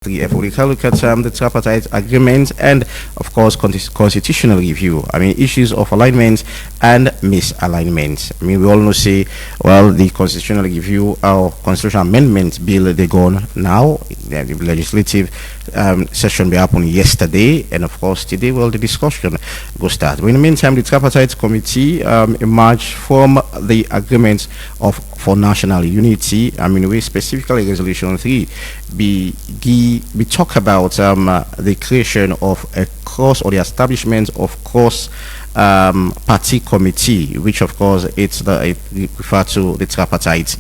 3F. We can look at the tripartite agreement and, of course, constitutional review. I mean, issues of alignment and misalignment. I mean, we all know, say, well, the constitutional review or constitutional amendment bill, they go on now. The legislative session will happen yesterday, and of course, today, well, the discussion will start. But in the meantime, the tripartite committee emerged from the agreement for national unity. I mean, we specifically resolution 3 we talk about the creation of a cross or the establishment of cross party committee, which of course it refer to the tripartite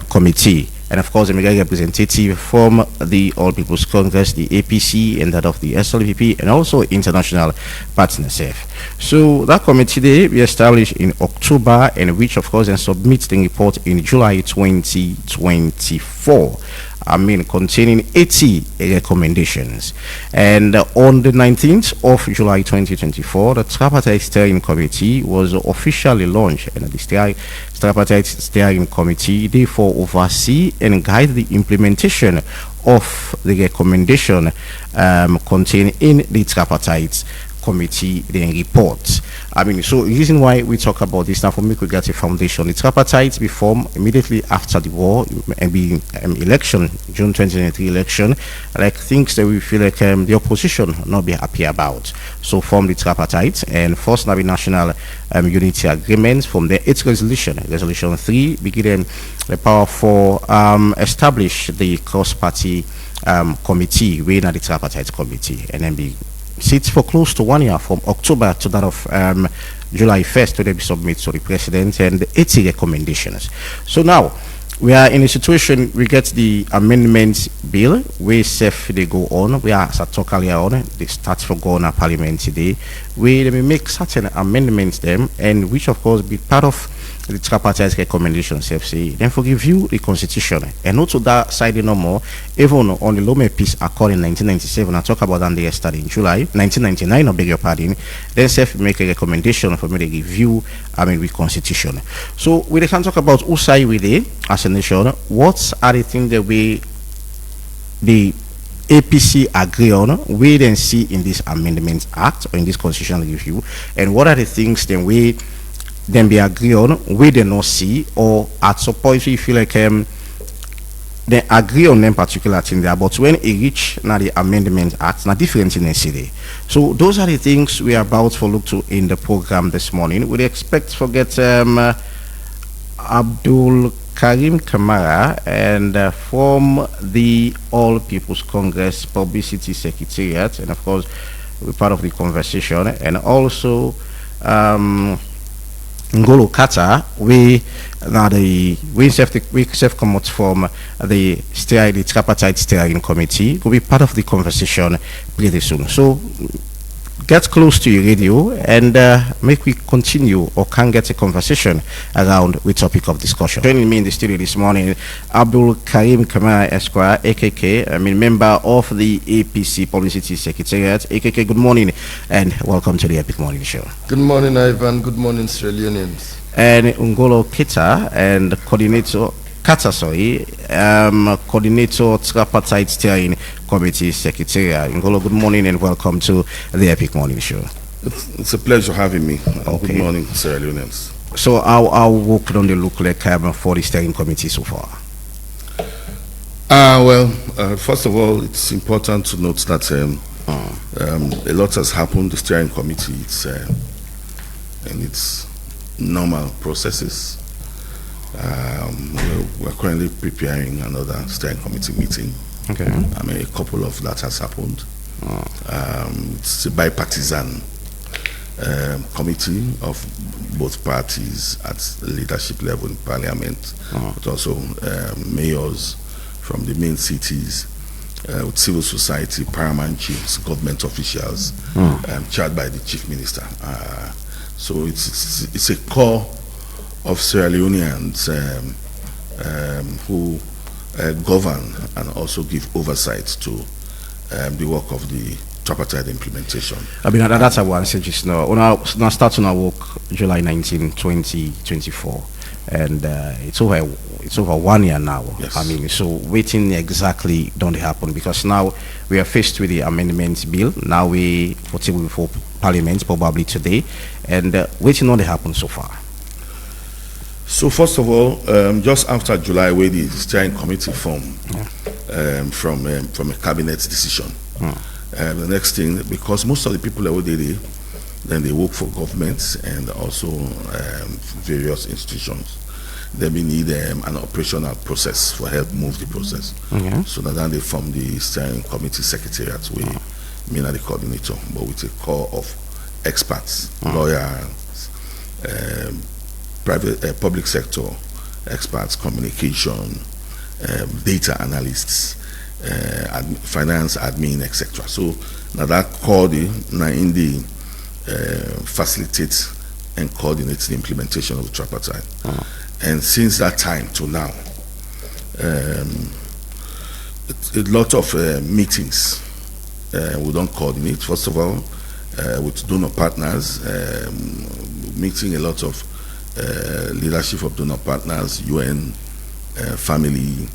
committee. And of course, the mega representative from the All People's Congress, the APC, and that of the SLPP, and also international partners. So that committee they we established in October, and which of course then submits the report in July 2024. I mean, containing 80 recommendations. And on the 19th of July 2024, the Tripartite Steering Committee was officially launched, and the Tripartite Steering Committee therefore oversee and guide the implementation of the recommendation contained in the Tripartite Committee then report. I mean, so the reason why we talk about this now, for me, we get a foundation. The tripartite be formed immediately after the war and be election, June 2023 election, like things that we feel like the opposition not be happy about. So form the tripartite, and first now the national unity agreement. From the 8th resolution 3 begin the power for establish the cross-party committee within the tripartite committee, and then be sits for close to 1 year, from October to that of July 1st, to be submitted to the president, and the 80 recommendations. So now we are in a situation, we get the amendment bill, we safe they go on, we are, as I talked earlier on, they start for going to parliament today, we make certain amendments them, and which of course be part of the tripartite recommendations, then for review the constitution, and not to that side no more, even on the Leone Peace Accord in 1997, I talk about that yesterday in July 1999, I beg your pardon, then self make a recommendation for me to review, I mean, with constitution. So we can talk about who side with it as a nation, what are the things that the APC agree on, we then see in this Amendment Act or in this constitutional review, and what are the things then we then be agree on, we do not see, or at some point we feel like they agree on them particular thing there, but when it reach now the Amendment Act, now different in the city. So those are the things we are about to look to in the program this morning. We expect to get Abdul Karim Kamara, and from the All People's Congress Publicity Secretariat, and of course we're part of the conversation, and also Ngolo Katta, we come out from the tripartite steering committee, will be part of the conversation pretty soon. So get close to your radio and make we continue or can get a conversation around the topic of discussion. Joining me in the studio this morning, Abdul Karim Kamara Esq, AKK, I mean, member of the APC Publicity Secretariat. AKK, good morning and welcome to the Epic Morning Show. Good morning, Ivan. Good morning, Sierra Leoneans. And Ngolo Katta and coordinator coordinator Tripartite Steering Committee Secretary. Ngolo, good morning and welcome to the Epic Morning Show. It's a pleasure having me. Okay. Good morning, Sierra Leoneans. So our work on the look like for the steering committee so far? First of all, it's important to note that a lot has happened. The steering committee, and its normal processes. We're currently preparing another steering committee meeting. Okay. I mean, a couple of that has happened. It's a bipartisan committee of both parties at leadership level in parliament, but also mayors from the main cities, with civil society, paramount chiefs, government officials, chaired by the chief minister. So it's a core of Sierra Leoneans who govern and also give oversight to the work of the tripartite implementation. I mean, that's our one just now. When I start on our work July 19, 2024, and it's over 1 year now. Yes. I mean, so waiting exactly don't happen, because now we are faced with the amendment bill. Now we put it before Parliament probably today, and waiting not happen so far. So first of all, just after July, where the steering committee formed from a cabinet decision. The next thing, because most of the people that were there, then they work for governments and also various institutions. Then we need an operational process for help move the process. So then they form the steering committee secretariat with me and the coordinator, but with a core of experts, lawyers, private, public sector experts, communication, data analysts, finance, admin, etc. So now that core, now in the facilitates and coordinates the implementation of the tripartite. And since that time to now, a lot of meetings we don't coordinate. First of all, with donor partners, meeting a lot of leadership of donor partners, UN, family,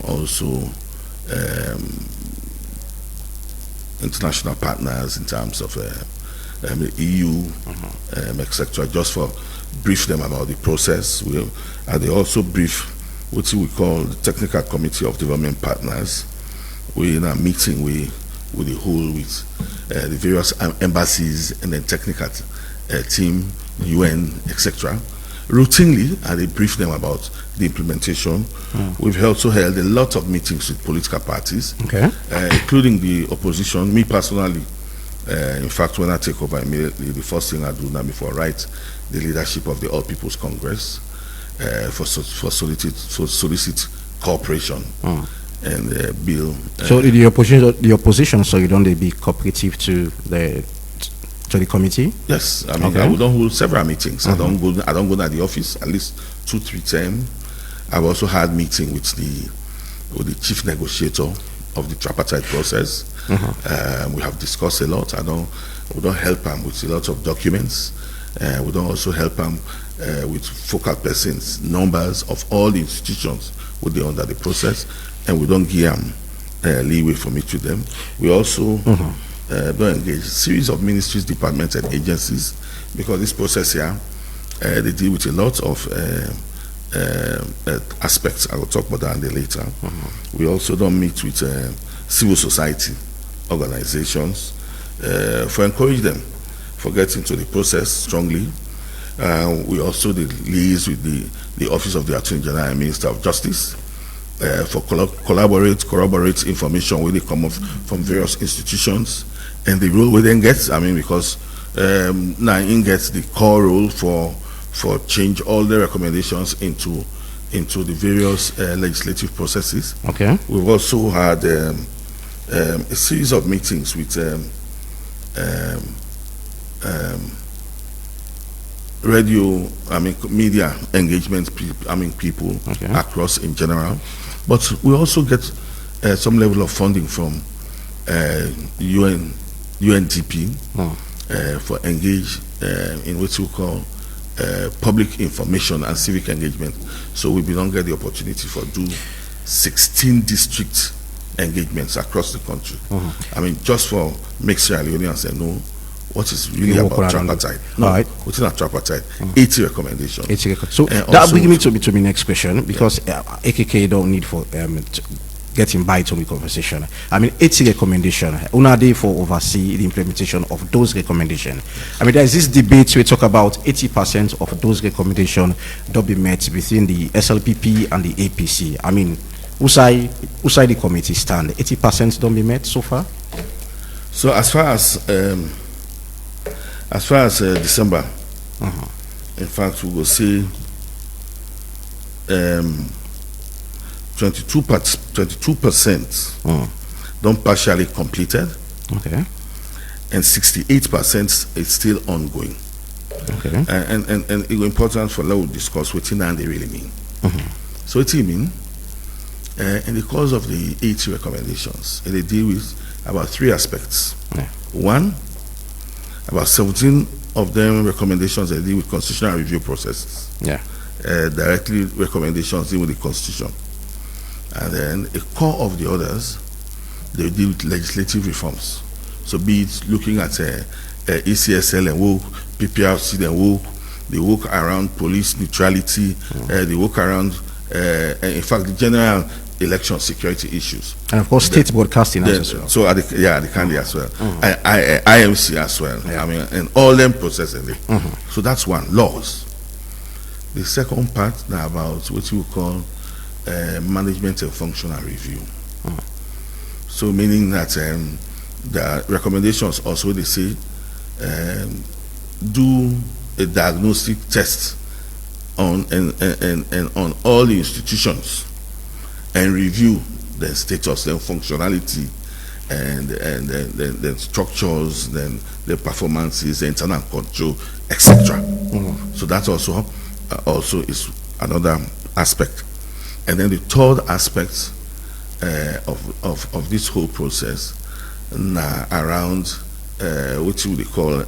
also international partners in terms of EU, etc. Just for brief them about the process. And they also brief what we call the Technical Committee of Development Partners. We're in a meeting with the whole, with the various embassies and then technical team, UN, etc. Routinely, and they brief them about the implementation. We've also held a lot of meetings with political parties, including the opposition. Me personally, in fact, when I take over immediately, the first thing I do now before I write the leadership of the All People's Congress for solicit cooperation and bill. So the opposition, so you don't be cooperative to the committee? Yes, I mean, I don't hold several meetings. I don't go to the office at least 2-3 times. I've also had meeting with the chief negotiator of the tripartite process. We have discussed a lot. We don't help them with a lot of documents. We don't also help them with focal persons, numbers of all the institutions would be under the process, and we don't give them leeway for meet with them. We also don't engage a series of ministries, departments, and agencies, because this process here, they deal with a lot of aspects. I will talk about that later. We also don't meet with civil society organizations for encourage them for getting to the process strongly. We also liaise with the Office of the Attorney General and Minister of Justice for corroborate information when they come off from various institutions, and the role we then get, I mean, because NAIN gets the core role for change all the recommendations into the various legislative processes. We've also had a series of meetings with radio, media engagement, people across in general. But we also get some level of funding from UNDP for engage in what we call public information and civic engagement. So we don't get the opportunity for do 16 district engagements across the country. I mean, just for make Sierra Leoneans know what is really about tripartite. What's in a tripartite? 80 recommendations. So that brings me to my next question, because AKK don't need for getting by to the conversation. I mean, 80 recommendations. Una day for oversee the implementation of those recommendations. I mean, there's this debate we talk about 80% of those recommendations don't be met within the SLPP and the APC. I mean, whose side the committee stand? 80% don't be met so far. So as far as December, in fact, we will see 22% don't partially completed, and 68% is still ongoing. And it's important for us to discuss what they really mean. So what it mean? In the course of the 80 recommendations, they deal with about 3 aspects. One, about 17 of them recommendations they deal with constitutional review processes. directly recommendations in with the Constitution. And then a core of the others, they deal with legislative reforms. So be it looking at ECSL and work, PPRC and work, they work around police neutrality, they work around, in fact, the general election security issues. And of course, state broadcasting as well. So the Candy as well, IMC as well. I mean, and all them processing it. So that's one, laws. The second part now about what you call management and functional review. So meaning that the recommendations also, they say, do a diagnostic test on and on all the institutions and review their status, their functionality, and the structures, then the performances, the internal control, etc. So that also is another aspect. And then the third aspect of this whole process around what you would call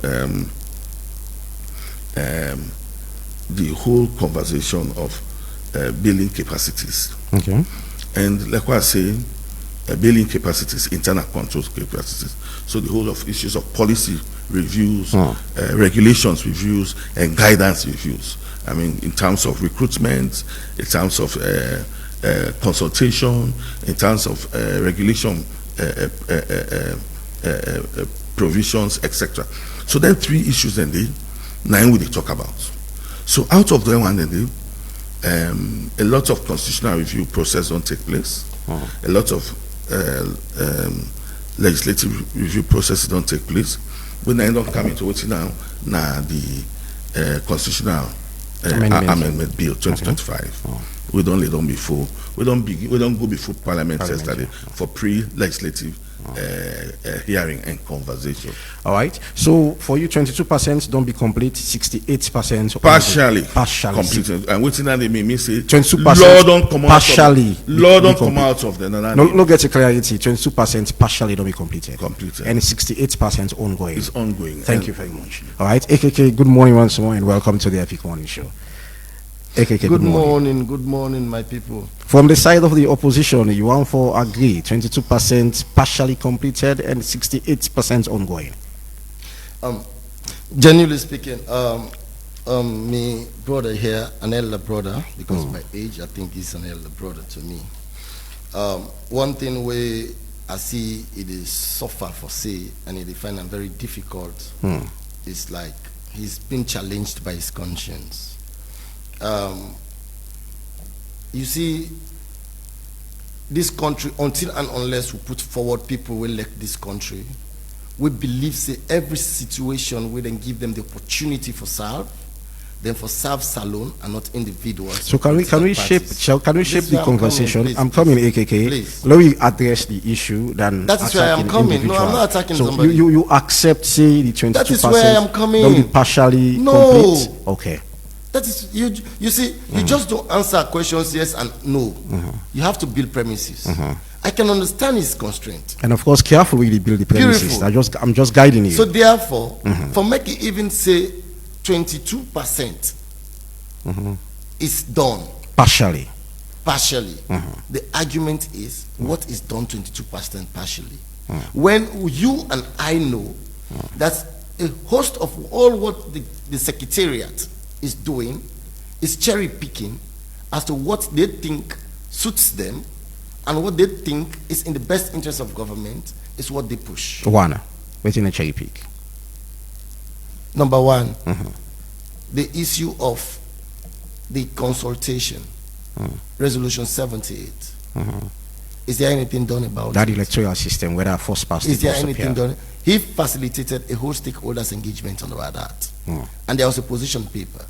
the whole conversation of building capacities. Okay. And like what I say, building capacities, internal control capacities. So the whole of issues of policy reviews, regulations reviews, and guidance reviews. I mean, in terms of recruitment, in terms of consultation, in terms of regulation provisions, etc. So then 3 issues then they 9 we talk about. So out of them one day, a lot of constitutional review process don't take place. A lot of legislative review processes don't take place. When they don't come into what's now the constitutional amendment bill 2025. We don't lay down before. We don't go before Parliament yesterday for pre-legislative hearing and conversation. All right. So for you, 22% don't be complete, 68% partially completed. And what's that they mean? Say 22% law don't come partially. Law don't come out of the. No get a clarity. 22% partially don't be completed. And 68% ongoing. It's ongoing. Thank you very much. All right. AKK, good morning once more, and welcome to the Epic Morning Show. AKK, good morning, my people. From the side of the opposition, you want for agree, 22% partially completed and 68% ongoing. Genuinely speaking, me brother here, an elder brother, because by age I think he's an elder brother to me. One thing where I see it is suffer for say, and it find it very difficult. It's like he's been challenged by his conscience. You see, this country, until and unless we put forward people who elect this country, we believe say every situation we then give them the opportunity for serve, then for serve salon and not individuals. So can we shape the conversation? I'm coming, AKK. Please. Let me address the issue. Then that is where I'm coming. No, I'm not attacking so somebody. You accept say the 22%. That is where I'm coming. Don't be partially complete. Okay. That is you see, you just don't answer questions yes and no. You have to build premises. I can understand his constraint. And of course, carefully you build the premises. Beautiful. I'm just guiding you. So therefore, for making even say 22% is done. Partially. The argument is what is done 22% partially. When you and I know that a host of all what the secretariat is doing is cherry picking as to what they think suits them and what they think is in the best interest of government is what they push. One, within a cherry pick. Number one, the issue of the consultation, resolution 78. Is there anything done about that electoral system where our first past is there anything done? He facilitated a whole stakeholders engagement on that. And there was a position paper.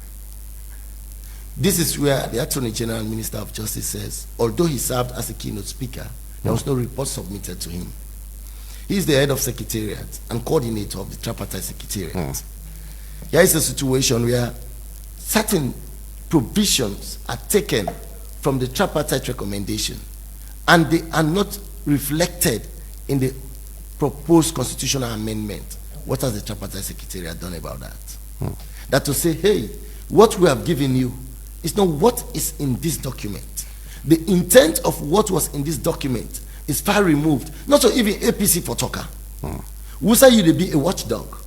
This is where the Attorney General Minister of Justice says, although he served as a keynote speaker, there was no report submitted to him. He is the head of secretariat and coordinator of the tripartite secretariat. Here is a situation where certain provisions are taken from the tripartite recommendation and they are not reflected in the proposed constitutional amendment. What has the tripartite secretariat done about that? That to say, hey, what we have given you It's not what is in this document. The intent of what was in this document is far removed. Not so even APC for talker. Who say you to be a watchdog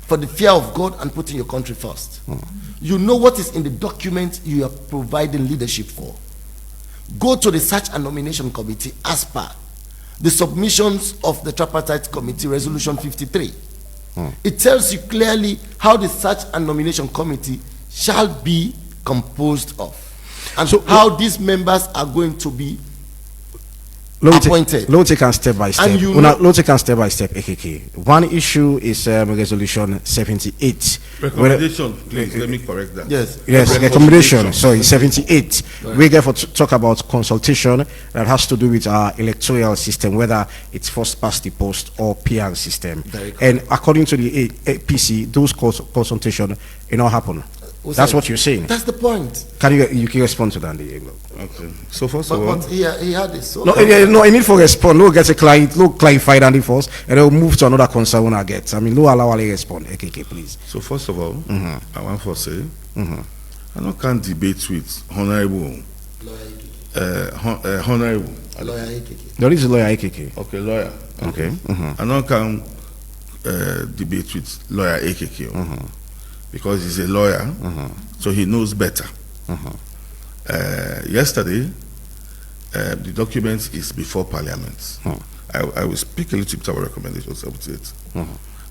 for the fear of God and putting your country first. You know what is in the document you are providing leadership for. Go to the Search and Nomination Committee as per the submissions of the Tripartite Committee Resolution 53. It tells you clearly how the Search and Nomination Committee shall be composed of, and so how these members are going to be appointed. Let's take step by step. Let's take step by step. AKK. One issue is Resolution 78. Recommendation, please. Let me correct that. Yes. Recommendation. Sorry, 78. Right. We get to talk about consultation that has to do with our electoral system, whether it's first past the post or PR system. And according to the APC, those consultation, happen. That's what you're saying. That's the point. Can you respond to that? Okay. So first of all, but he had this. So no, I need for respond. No, get a client. No, clarify that first, and then we'll move to another concern when I get. I mean, no, allow Ali respond. AKK, please. So first of all, I want to say, I can't debate with honorable, honorable lawyer AKK. There is a lawyer AKK. Okay, lawyer. Okay. I can't debate with lawyer AKK. Because he's a lawyer, so he knows better. Yesterday, the document is before Parliament. I will speak a little bit about Recommendation 78.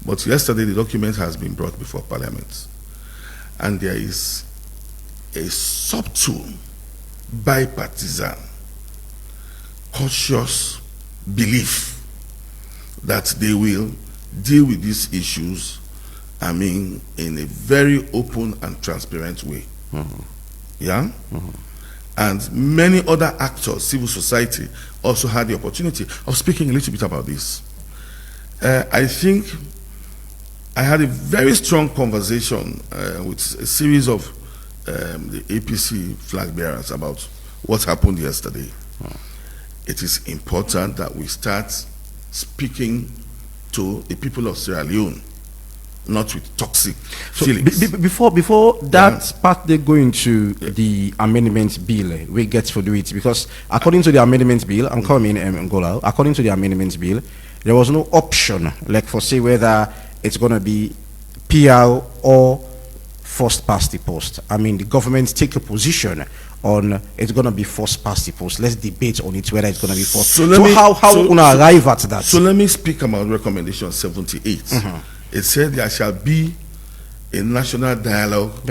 But yesterday, the document has been brought before Parliament. And there is a subtle, bipartisan, cautious belief that they will deal with these issues in a very open and transparent way. And many other actors, civil society, also had the opportunity of speaking a little bit about this. I think I had a very strong conversation with a series of the APC flag bearers about what happened yesterday. It is important that we start speaking to the people of Sierra Leone, not with toxic feelings. Before that part, they go into the amendment bill. We get to do it because according to the amendment bill, I'm coming Ngolo. According to the amendment bill, there was no option, like for say whether it's going to be PR or first past the post. I mean, the government take a position on it's going to be first past the post. Let's debate on it whether it's going to be first. So how arrive at that? So let me speak about Recommendation 78. It said there shall be a national dialogue.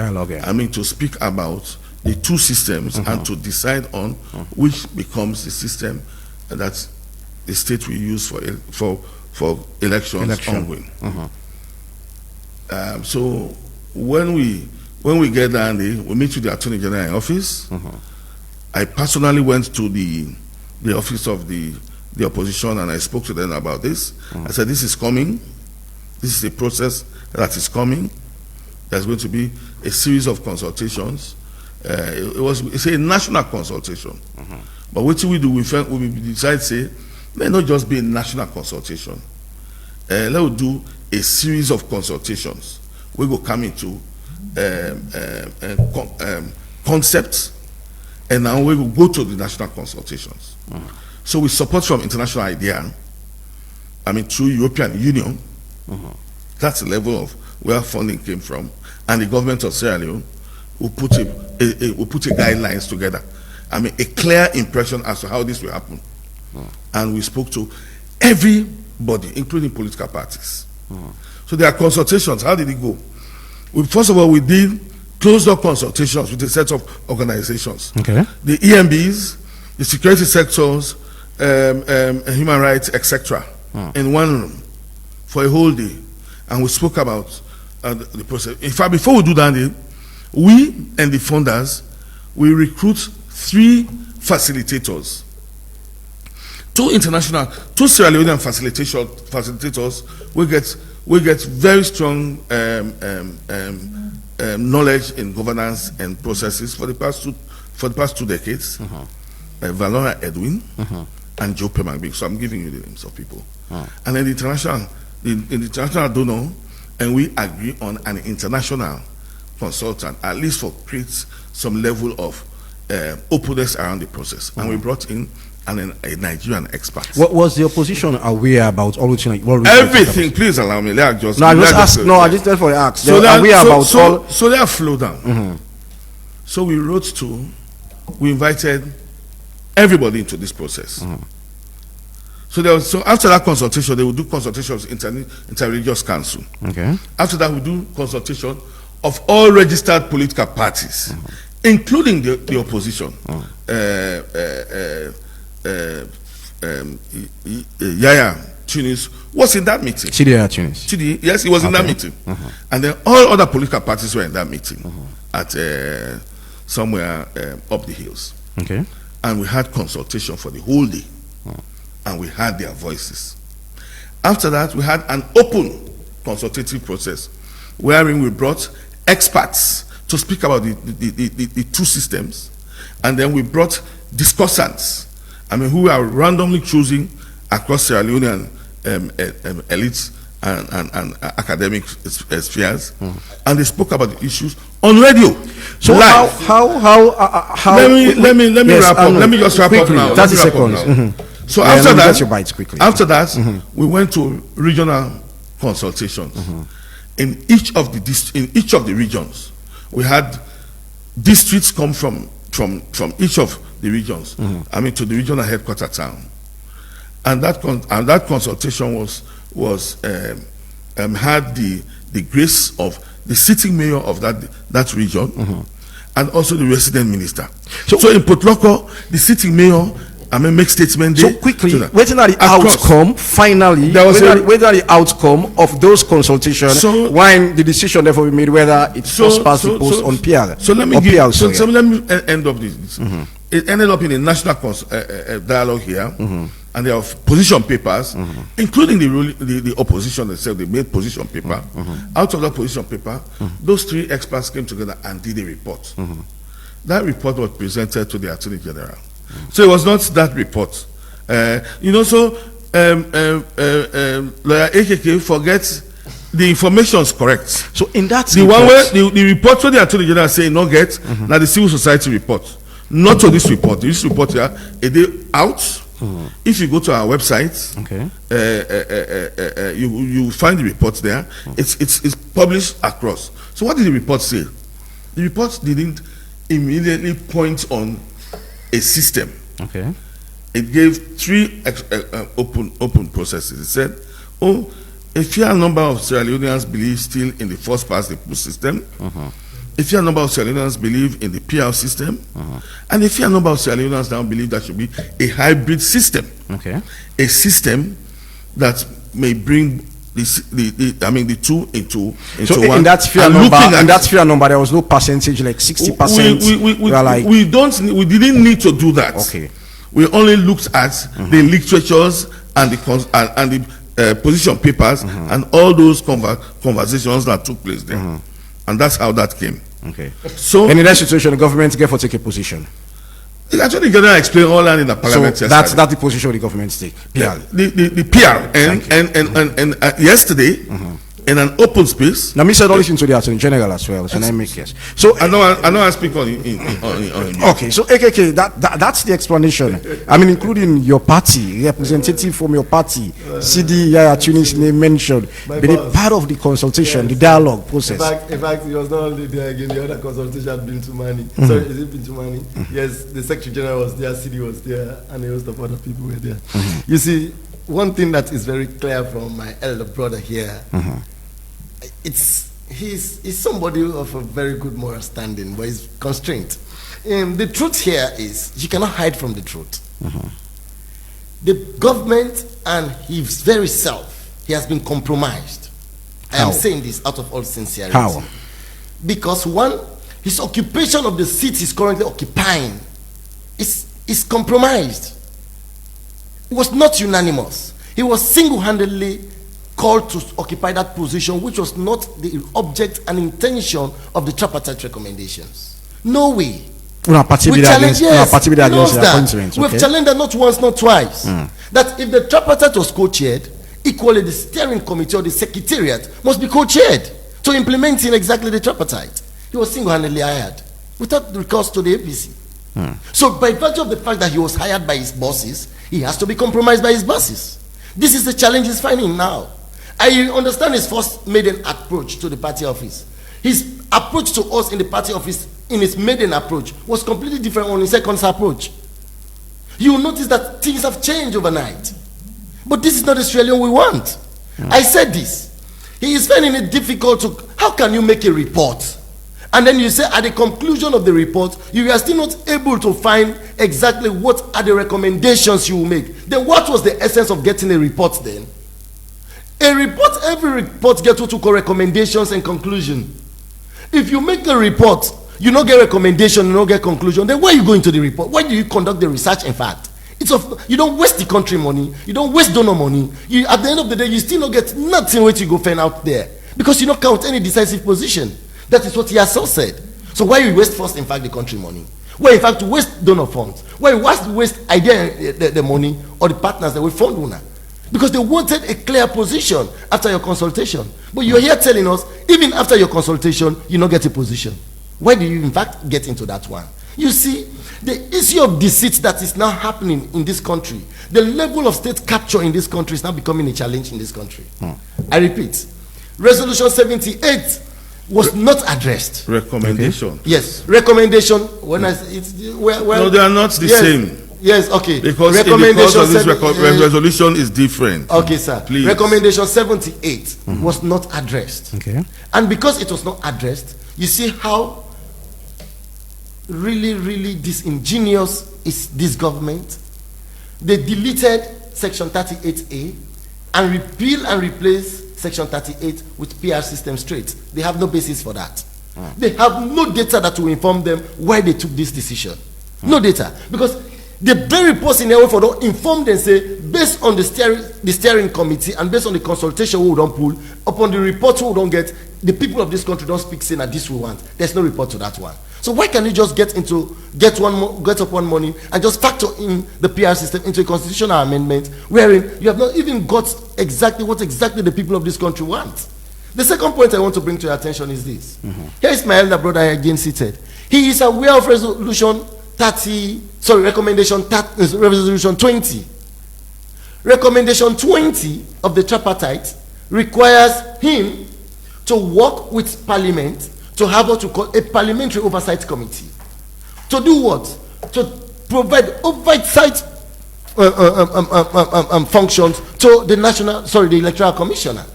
To speak about the two systems and to decide on which becomes the system that the state will use for elections ongoing. So when we get down there, we meet with the Attorney General office. I personally went to the office of the opposition and I spoke to them about this. I said, this is coming. This is a process that is coming. There's going to be a series of consultations. It's a national consultation. But what we do, we decide, say, may not just be a national consultation. Let's do a series of consultations. We go come into concepts, and now we will go to the national consultations. So with support from international idea, through European Union, that's the level of where funding came from, and the government of Sierra Leone will put a guidelines together. A clear impression as to how this will happen. And we spoke to everybody, including political parties. So there are consultations. How did it go? First of all, we did closed-door consultations with a set of organizations. The EMBs, the security sectors, human rights, etc., in one room for a whole day. And we spoke about the process. In fact, before we do that, we and the funders, we recruit 3 facilitators. 2 Sierra Leonean facilitators. We get very strong knowledge in governance and processes for the past 2 decades. Valora Edwin and Joe Pemagbi. So I'm giving you the names of people. And then the international donor, and we agree on an international consultant, at least for create some level of openness around the process. And we brought in a Nigerian expert. What was the opposition aware about all everything? Please allow me. I just therefore ask. So they are aware about all. So they are flow down. So we we invited everybody into this process. So after that consultation, they will do consultations inter-religious council. Okay. After that, we do consultation of all registered political parties, including the opposition. Yaya Tunis was in that meeting. Chidi Tunis. Yes, he was in that meeting. And then all other political parties were in that meeting at somewhere up the hills. Okay. And we had consultation for the whole day. And we had their voices. After that, we had an open consultative process wherein we brought experts to speak about the two systems. And then we brought discussants, who are randomly choosing across Sierra Leonean elites and academic spheres, and they spoke about the issues on radio. So live. How? Let me wrap up. Let me just wrap quickly, up now. 30 seconds. So after that, we went to regional consultations. In each of the regions, we had districts come from each of the regions. To the regional headquarter town, and that consultation had the grace of the sitting mayor of that region, and also the resident minister. So in Potloko, the sitting mayor make statement. So quickly, waiting at the outcome. Finally, whether the outcome of those consultations, when the decision therefore be made whether it was passed the post on PR. So let me end up this. It ended up in a national dialogue here, and there are position papers, including the opposition themselves. They made position paper. Out of that position paper, those three experts came together and did a report. That report was presented to the Attorney General. So it was not that report. Lawyer AKK forgets the information is correct. So in that the report, one where the report where the Attorney General say not get now the civil society report, not to this report. This report here a day out. If you go to our website, you find the report there. It's published across. So what did the report say? The report didn't immediately point on a system. Okay. It gave three open processes. It said, a fair number of Sierra Leoneans believe still in the first past the post system. A fair number of Sierra Leoneans believe in the PR system. And a fair number of Sierra Leoneans now believe that should be a hybrid system. Okay. A system that may bring the two into one. In that fair number, there was no percentage like 60%. We didn't need to do that. Okay. We only looked at the literatures and the position papers and all those conversations that took place there, and that's how that came. Okay. So, and in that situation, the government get for take a position. The Attorney General explained all that in the parliament. So that's the position of the government take. PR. The PR and yesterday in an open space. Now, me said all listen to the Attorney General as well. So I make yes. So I know I speak on okay. So AKK, that's the explanation. Including your party, representative from your party, CD Yaya Tunis name mentioned, but they part of the consultation, the dialogue process. In fact, it was not only there again. The other consultation had been to Mani. Sorry, is it been to Mani? Yes, the Secretary General was there, CD was there, and a host of other people were there. You see, one thing that is very clear from my elder brother here. He's somebody of a very good moral standing, but he's constrained. The truth here is you cannot hide from the truth. The government and his very self, he has been compromised. I am saying this out of all sincerity. How? Because one, his occupation of the seat he's currently occupying is compromised. It was not unanimous. He was single-handedly called to occupy that position, which was not the object and intention of the tripartite recommendations. No way. We challenge that. We've challenged that not once, not twice. That if the tripartite was co-chaired, equally the steering committee or the secretariat must be co-chaired to implementing exactly the tripartite. He was single-handedly hired without recourse to the APC. So by virtue of the fact that he was hired by his bosses, he has to be compromised by his bosses. This is the challenge he's finding now. I understand his first maiden approach to the party office. His approach to us in the party office in his maiden approach was completely different on his second approach. You will notice that things have changed overnight. But this is not the Sierra Leone we want. I said this. He is finding it difficult to, how can you make a report? And then you say at the conclusion of the report, you are still not able to find exactly what are the recommendations you will make. Then what was the essence of getting a report then? A report, every report gets what you call recommendations and conclusion. If you make a report, you don't get recommendation, you don't get conclusion, then where are you going to the report? Why do you conduct the research in fact? You don't waste the country money, you don't waste donor money. At the end of the day, you still don't get nothing where you go find out there. Because you don't count any decisive position. That is what he has so said. So why you waste first, in fact, the country money? Why, in fact, waste donor funds? Why waste idea the money or the partners that will fund una? Because they wanted a clear position after your consultation. But you're here telling us, even after your consultation, you don't get a position. Why do you, in fact, get into that one? You see, the issue of deceit that is now happening in this country, the level of state capture in this country is now becoming a challenge in this country. I repeat, Resolution 78 was not addressed. Recommendation. Okay. Yes, recommendation. When I say it's no, they are not the same. Yes, okay. Because recommendation of this resolution is different. Okay, sir. Please. Recommendation 78 was not addressed. Okay. And because it was not addressed, you see how really disingenuous is this government. They deleted Section 38A and repeal and replace Section 38 with PR system straight. They have no basis for that. They have no data that will inform them why they took this decision. No data. Because the very person in for don't inform them, say, based on the steering committee and based on the consultation we don't pull, upon the report we don't get, the people of this country don't speak saying that this we want. There's no report to that one. So why can't you just get up one morning and just factor in the PR system into a constitutional amendment wherein you have not even got exactly what the people of this country want? The second point I want to bring to your attention is this. Here is my elder brother again seated. He is aware of resolution 20. Recommendation 20 of the tripartite requires him to work with Parliament to have what you call a parliamentary oversight committee. To do what? To provide oversight functions to the the electoral commissioner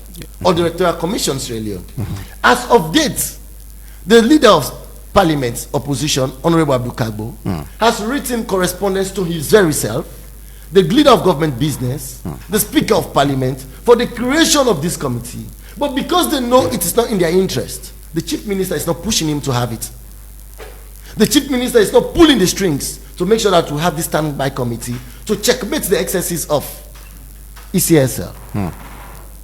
or the electoral commission, Sierra Leone. As of date, the leader of Parliament's opposition, Honorable Abdul Kagbo, has written correspondence to his very self, the leader of government business, the Speaker of Parliament, for the creation of this committee. But because they know it is not in their interest, the Chief Minister is not pushing him to have it. The Chief Minister is not pulling the strings to make sure that we have this standby committee to checkmate the excesses of ECSL.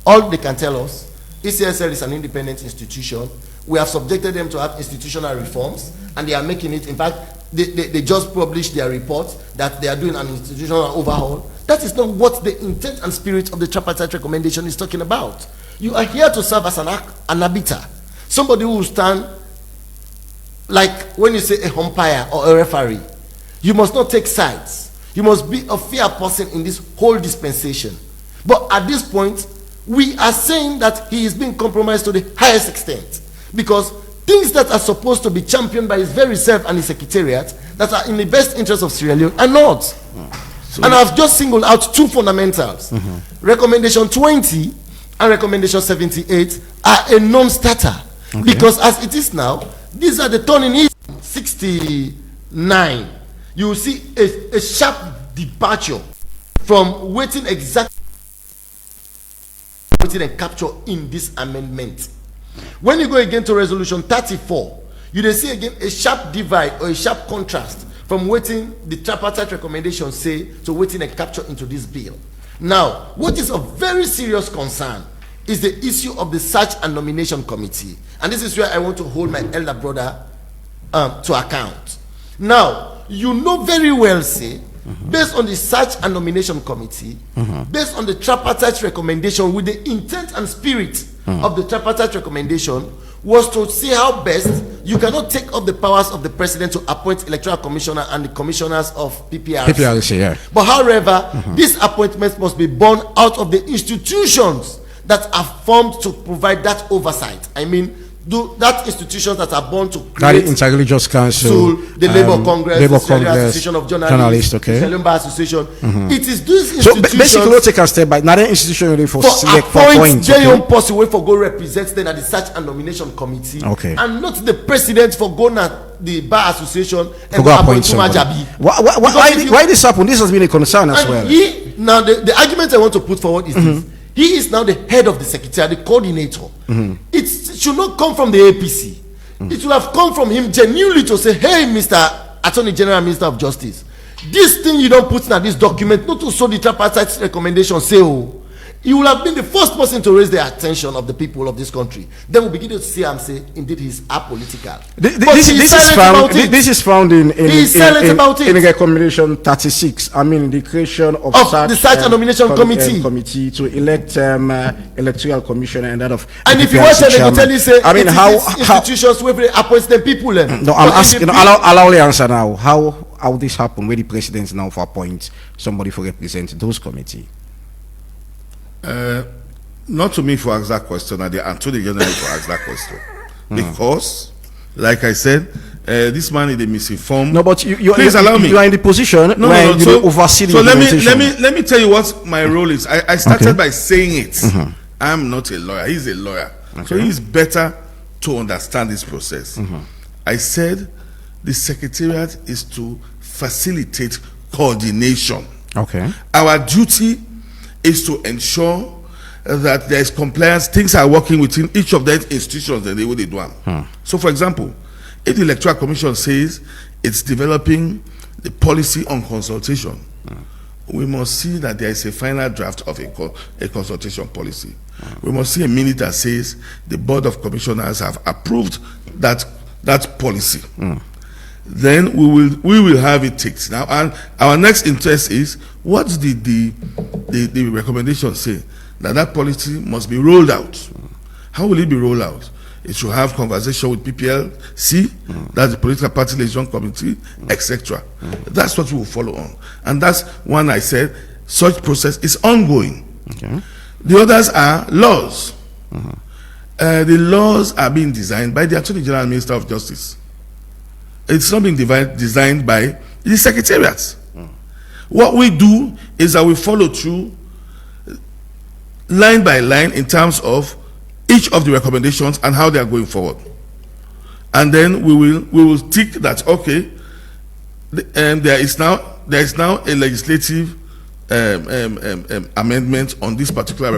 All they can tell us, ECSL is an independent institution. We have subjected them to have institutional reforms, and they are making it. In fact, they just published their report that they are doing an institutional overhaul. That is not what the intent and spirit of the tripartite recommendation is talking about. You are here to serve as an arbiter, somebody who will stand, like when you say a umpire or a referee. You must not take sides. You must be a fair person in this whole dispensation. But at this point, we are saying that he is being compromised to the highest extent, because things that are supposed to be championed by his very self and his secretariat that are in the best interest of Sierra Leone are not. So and I've just singled out two fundamentals. Recommendation 20 and recommendation 78 are a non-starter. Because as it is now, these are the turning in 69. You will see a sharp departure from waiting and capture in this amendment. When you go again to resolution 34, you will see again a sharp divide or a sharp contrast from waiting the tripartite recommendation say to waiting and capture into this bill. Now, what is of very serious concern is the issue of the search and nomination committee, and this is where I want to hold my elder brother to account. Now, you know very well, say, based on the search and nomination committee, based on the tripartite recommendation with the intent and spirit of the tripartite recommendation, was to see how best you cannot take up the powers of the president to appoint electoral commissioner and the commissioners of PPRC. PPRC, yeah. But however, these appointments must be born out of the institutions that are formed to provide that oversight. I mean, that institutions that are born to create Interreligious Council, the Labour Congress, Labour the Association of Journalists, okay. the Lumbar Association. It is these So institutions. basically, we'll take a step back. Now, the institution really for select for appoint points. J.O. Posse for go represent them at the search and nomination committee, okay, and not the president for go at the Bar Association and go appoint Majabi. Why this happened? This has been a concern as well. Now the argument I want to put forward is this. He is now the head of the secretariat, the coordinator. It should not come from the APC. It should have come from him genuinely to say, hey, Mr. Attorney General, Minister of Justice, this thing you don't put in this document, not to show the tripartite recommendation, say, oh, you will have been the first person to raise the attention of the people of this country. Then we'll begin to see and say, indeed, he's apolitical. This is found in recommendation 36. I mean, the creation of the search and nomination committee to elect electoral commissioner and that of. And if you watch it, they will tell you, say, I mean, how institutions will appoint the people. No, I'm asking. Allow the answer now. How this happen? Where the president now for appoint somebody for represent those committee? Not to me for ask that question, and the Attorney General for ask that question, because, like I said, this man is a misinformed. No, but please allow me. You are in the position where you oversee the implementation. let me tell you what my role is. I started by saying it. I'm not a lawyer. He's a lawyer, so he's better to understand this process. I said the secretariat is to facilitate coordination. Okay. Our duty is to ensure that there is compliance, things are working within each of the institutions that they will do. So, for example, if the Electoral Commission says it's developing the policy on consultation, we must see that there is a final draft of a consultation policy. We must see a minute that says the Board of Commissioners have approved that policy. Then we will have it ticked. Now, and our next interest is what did the recommendation say? That policy must be rolled out. How will it be rolled out? It should have conversation with PPLC, that's the Political Party Liaison Committee, etc. That's what we will follow on. And that's one I said, such process is ongoing. Okay. The others are laws. The laws are being designed by the Attorney General and Minister of Justice. It's not being designed by the Secretariat. What we do is that we follow through line by line in terms of each of the recommendations and how they are going forward. And then we will tick that, okay, there is now a legislative amendment on this particular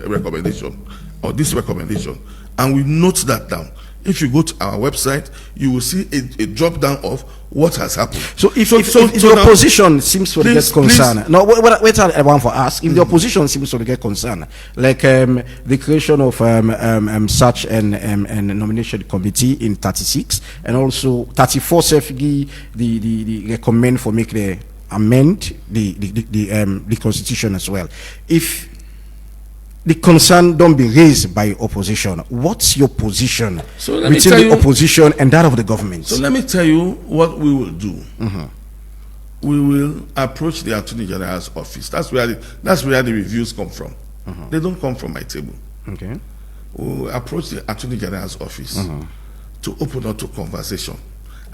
recommendation or this recommendation, and we note that down. If you go to our website, you will see a drop down of what has happened. So if the opposition seems to get concerned, no, wait, I want to ask, if the opposition seems to get concerned, like the creation of such and nomination committee in 36 and also 34 the recommend for make the amend the constitution as well. If the concern don't be raised by opposition, what's your position between the opposition and that of the government? So let me tell you what we will do. We will approach the Attorney General's office. That's where the reviews come from. They don't come from my table. Okay. We will approach the Attorney General's office to open up to conversation.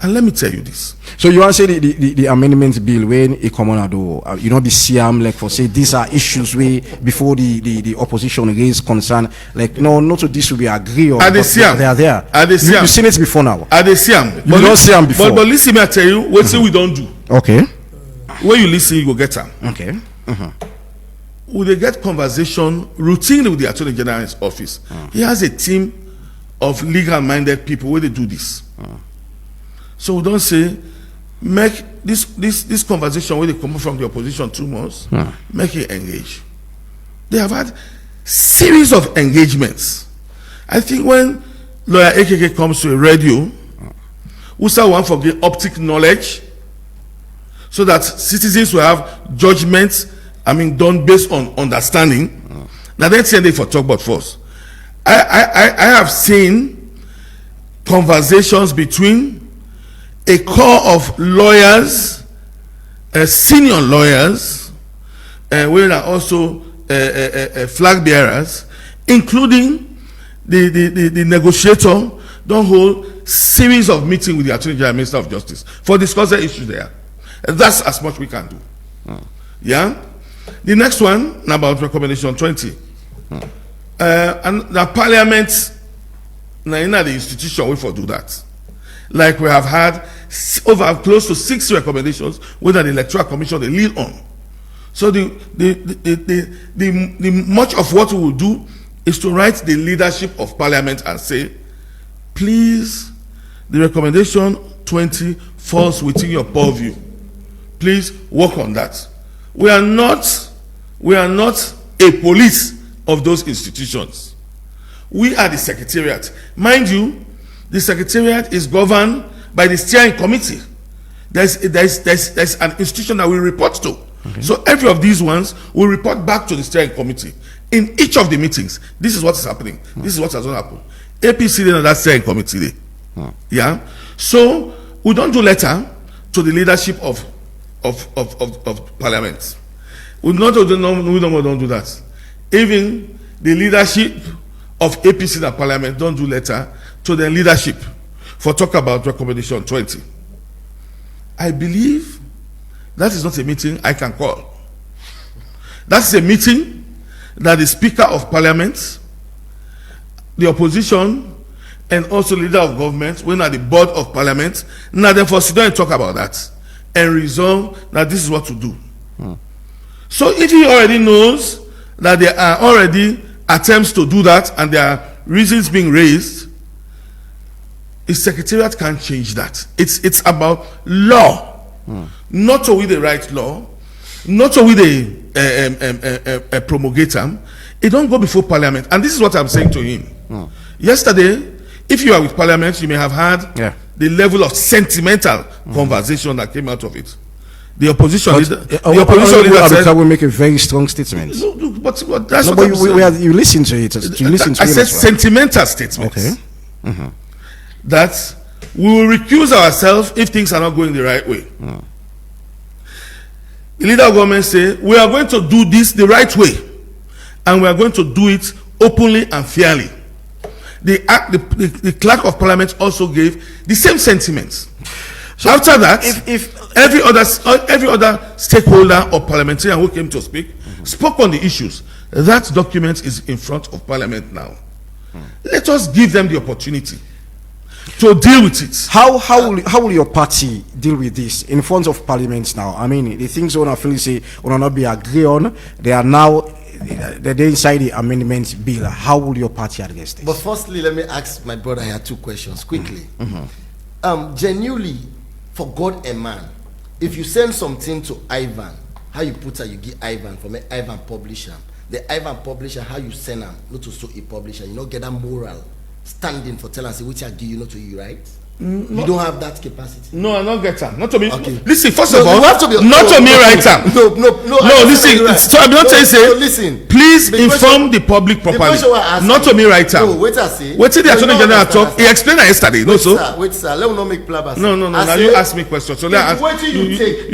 And let me tell you this. So you want to say the amendment bill when it come on, you know, the CM like for say these are issues where before the opposition raise concern, like no, not to this will be agree or they are there. You've seen it before now. Are they CM? You don't see them before. But listen, I tell you what we don't do. Okay. When you listen, you go get them. Okay. Will they get conversation routinely with the Attorney General's office? He has a team of legal-minded people where they do this. So we don't say, make this conversation where they come from the opposition 2 months, make it engage. They have had series of engagements. I think when Lawyer AKK comes to a radio, we start one for the optic knowledge, so that citizens will have judgments, done based on understanding. Now then, they for talk about force. I have seen conversations between a core of lawyers, senior lawyers, where are also flag bearers, including the negotiator, don't hold series of meetings with the Attorney General and Minister of Justice for discussing issues there. That's as much we can do. Yeah. The next one about recommendation 20. And the Parliament, now the institution will for do that. Like we have had over close to 6 recommendations whether the Electoral Commission they lead on. So the much of what we will do is to write the leadership of Parliament and say, please, the recommendation 20 falls within your purview. Please work on that. We are not a police of those institutions. We are the Secretariat. Mind you, the Secretariat is governed by the steering committee. There's an institution that we report to. Okay. So every of these ones will report back to the steering committee. In each of the meetings, this is what is happening. This is what has not happened. APC then that steering committee there. Yeah. So we don't do letter to the leadership of Parliament. We don't do that. Even the leadership of APC in the Parliament don't do letter to the leadership for talk about recommendation 20. I believe that is not a meeting I can call. That's a meeting that the Speaker of Parliament, the opposition, and also leader of government, when at the board of Parliament, now therefore sit down and talk about that and resolve that this is what to do. So if he already knows that there are already attempts to do that and there are reasons being raised, his Secretariat can't change that. It's about law, not to with the right law, not to with a promulgator. It don't go before Parliament, and this is what I'm saying to him. Yesterday, if you are with Parliament, you may have had the level of sentimental conversation that came out of it. The opposition leader said, will make a very strong statement. But that's what I'm saying. You listen to it. I said sentimental statements. That we will recuse ourselves if things are not going the right way. The leader of government say we are going to do this the right way, and we are going to do it openly and fairly. The clerk of Parliament also gave the same sentiments. So after that, if every other stakeholder or parliamentarian who came to speak spoke on the issues, that document is in front of Parliament now. Let us give them the opportunity to deal with it. How will your party deal with this in front of Parliament now? I mean, the things on feel say will not be agreed on. They are now they're inside the amendment bill. How will your party address this? But firstly, let me ask my brother here 2 questions quickly. Genuinely, for God and man, if you send something to Ivan, how you put it, you give Ivan from Ivan publisher. The Ivan publisher, how you send him, not to so a publisher, you know, get that moral standing for telling us which I give you, not to you, right? You don't have that capacity. No, I don't get that. Not to me. Okay. Listen, first of all, not to me right now. No, listen. Right. So I'm not saying say. Listen. Please inform the public properly. Not to me right now. No, wait, I say. Wait till the Attorney General talk. He explained that yesterday. No, so. Wait, sir. Let me not make plabas. No. Now you ask me questions. So let you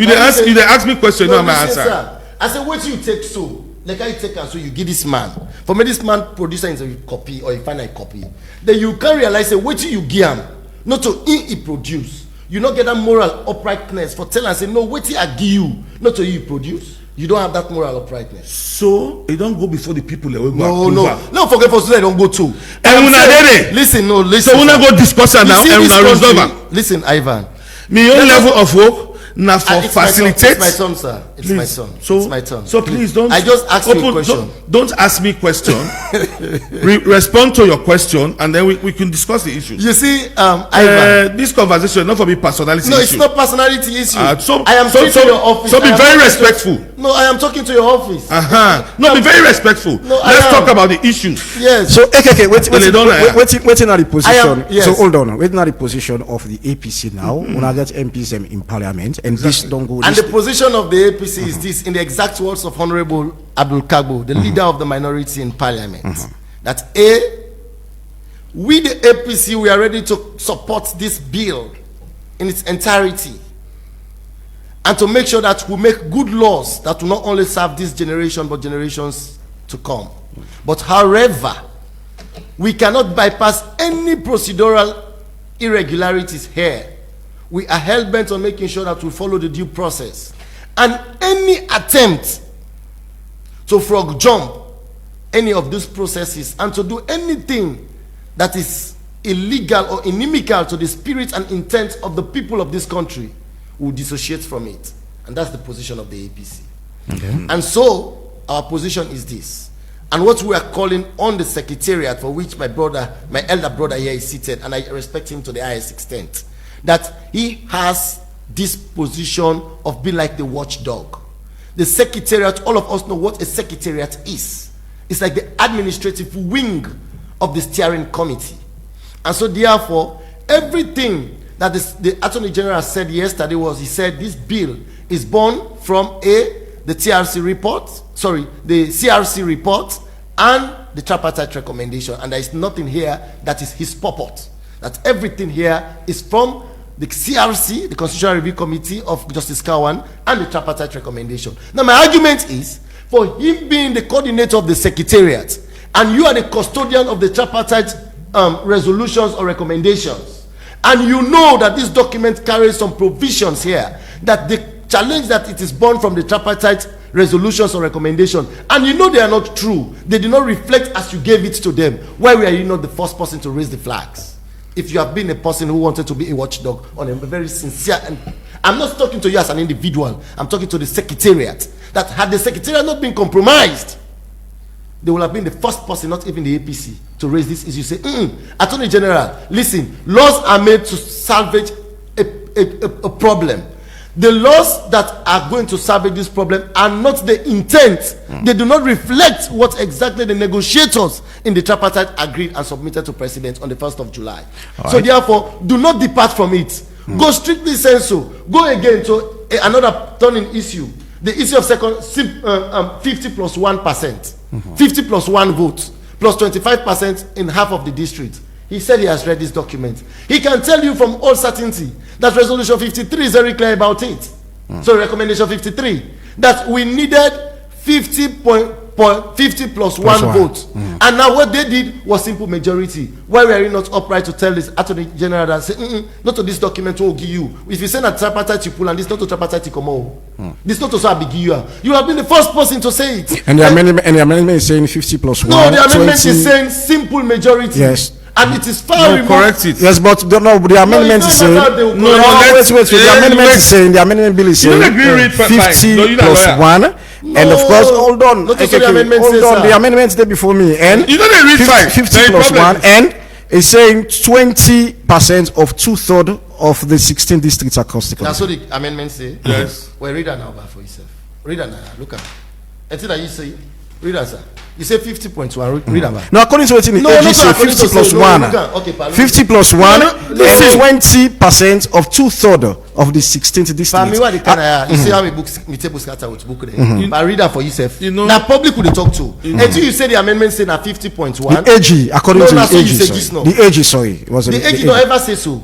ask me questions. No, my answer. I said, what do you take so? Like how you take and so you give this man. For me, this man producer is a copy or you find a copy. Then you can realize, say, what do you give him? Not to he produce. You not get that moral uprightness for telling and say, no, wait till I give you. Not to you produce. You don't have that moral uprightness. So it don't go before the people that will go. No, forget for so they don't go to. And listen. So we not go discuss it now and we not resolve. Listen, Ivan. My own level of work now for facilitate. It's my son, sir. It's my son. So, it's my turn. So please don't. I just asked you a question. Don't ask me question. Respond to your question, and then we can discuss the issues. You see, Ivan, this conversation not for me personality. No, it's not personality issue. I am talking to your office. So be very respectful. No, I am talking to your office. No, be very respectful. No, let's talk about the issues. Yes. So AKK, waiting at the position. Yes. So hold on, waiting at the position of the APC now. When I get MPs in Parliament, and this don't go. And the position of the APC is this, in the exact words of Honorable Abdul Kagbo, the leader of the minority in Parliament, that A, we the APC, we are ready to support this bill in its entirety and to make sure that we make good laws that will not only serve this generation but generations to come. But however, we cannot bypass any procedural irregularities here. We are hell-bent on making sure that we follow the due process. And any attempt to frog jump any of these processes and to do anything that is illegal or inimical to the spirit and intent of the people of this country will dissociate from it. And that's the position of the APC. Okay. And so our position is this. And what we are calling on the secretariat, for which my elder brother here is seated, and I respect him to the highest extent, that he has this position of being like the watchdog. The secretariat, all of us know what a secretariat is. It's like the administrative wing of the steering committee. And so therefore, everything that the Attorney General said yesterday was, he said this bill is born from the TRC report, the CRC report and the tripartite recommendation. And there is nothing here that is his purport. That everything here is from the CRC, the Constitutional Review Committee of Justice Kawan, and the tripartite recommendation. Now my argument is, for him being the coordinator of the secretariat, and you are the custodian of the tripartite resolutions or recommendations, and you know that this document carries some provisions here that the challenge that it is born from the tripartite resolutions or recommendation, and you know they are not true, they do not reflect as you gave it to them, why were you not the first person to raise the flags? If you have been a person who wanted to be a watchdog on a very sincere, and I'm not talking to you as an individual, I'm talking to the secretariat, that had the secretariat not been compromised, they would have been the first person, not even the APC, to raise this issue. Say, Attorney General, listen, laws are made to salvage a problem. The laws that are going to salvage this problem are not the intent. They do not reflect what exactly the negotiators in the tripartite agreed and submitted to President on the 1st of July. So therefore, do not depart from it. Go strictly sensu. Go again to another turning issue. The issue of 50 plus 1%. 50 plus 1 vote. Plus 25% in half of the district. He said he has read this document. He can tell you from all certainty that resolution 53 is very clear about it. So recommendation 53, that we needed 50 plus 1 vote. And now what they did was simple majority. Why were you not upright to tell this Attorney General that say, not to this document will give you. If you send a tripartite you pull and this not to tripartite you come out. This not to so big you have been the first person to say it. And the amendment is saying 50 plus 1. No, the amendment is saying simple majority. Yes. And it is far removed. Correct it. Yes, but the amendment is saying the amendment bill is saying 50 plus 1. And of course, hold on. The amendment there before me. And you know they read 50 plus 1. And it's saying 20% of 2/3 of the 16 districts across the country. That's what the amendment say. Yes. Well, read that now for yourself. Read that now. Look at it. Anything that you say, read that, sir. You say 50.1. Read that. No, according to what in the AG say 50 plus 1. 50 plus 1 and 20% of 2/3 of the 16th district. You see how we table scatter with book there. But read that for yourself. You know, now public would talk to. Until you say the amendment say na 50.1. The AG, according to the AG, the AG, sorry, it was the AG don't ever say so.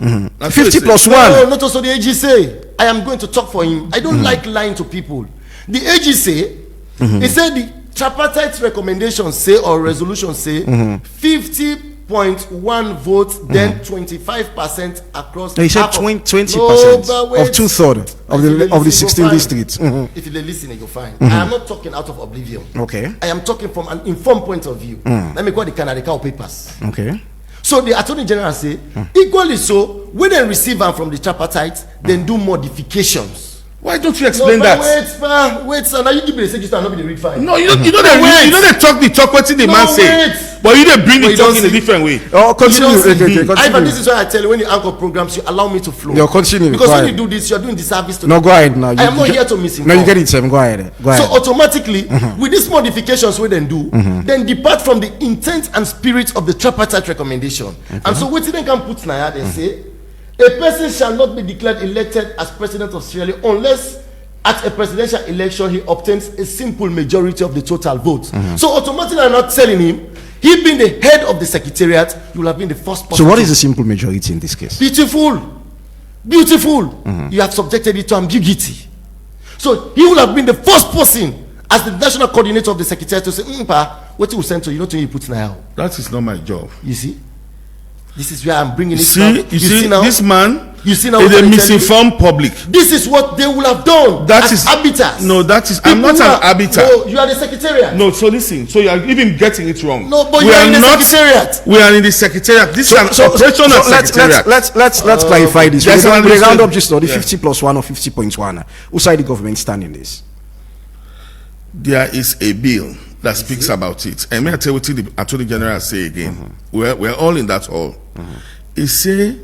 50 plus 1. No, not also the AG say. I am going to talk for him. I don't like lying to people. The AG say, he said the tripartite recommendations say or resolutions say 50.1 votes, then 25% across. He said 20% of 2/3 of the 16 districts. If you listen, you'll find. I am not talking out of oblivion. Okay. I am talking from an informed point of view. Let me go to the Canada papers. Okay. So the Attorney General say, equally so, when they receive them from the tripartite, then do modifications. Why don't you explain that? Wait, sir. Now you give me the secretary and not be the read fine. No, you know they talk what the man say. But you don't bring the talk in a different way. Oh, continue. Ivan, this is why I tell you, when you anchor programs, you allow me to flow. No, continue. Because when you do this, you're doing disservice to no, go ahead now. I am not here to misinform. No, you get it, Sam. Go ahead. So automatically, with these modifications we then do, then depart from the intent and spirit of the tripartite recommendation. And so what they can put now, they say, a person shall not be declared elected as president of Sierra Leone unless at a presidential election he obtains a simple majority of the total votes. So automatically I'm not telling him He being the head of the secretariat, you will have been the first person. So what is the simple majority in this case? Beautiful. You have subjected it to ambiguity. So he will have been the first person as the national coordinator of the secretariat to say, what you will send to you, not to you put now. That is not my job. You see? This is where I'm bringing it You see now, this man is a misinformed public. This is what they will have done. That is arbiters. No, that is. I'm not an arbiter. No, you are the secretariat. No, so listen. So you are even getting it wrong. No, but you are in the secretariat. We are in the secretariat. This is an operational secretariat. Let's clarify this. We round up just the 50 plus 1 or 50.1. Whose side the government stand in this? There is a bill that speaks about it. And may I tell you what the Attorney General say again? We're all in that hall. He say,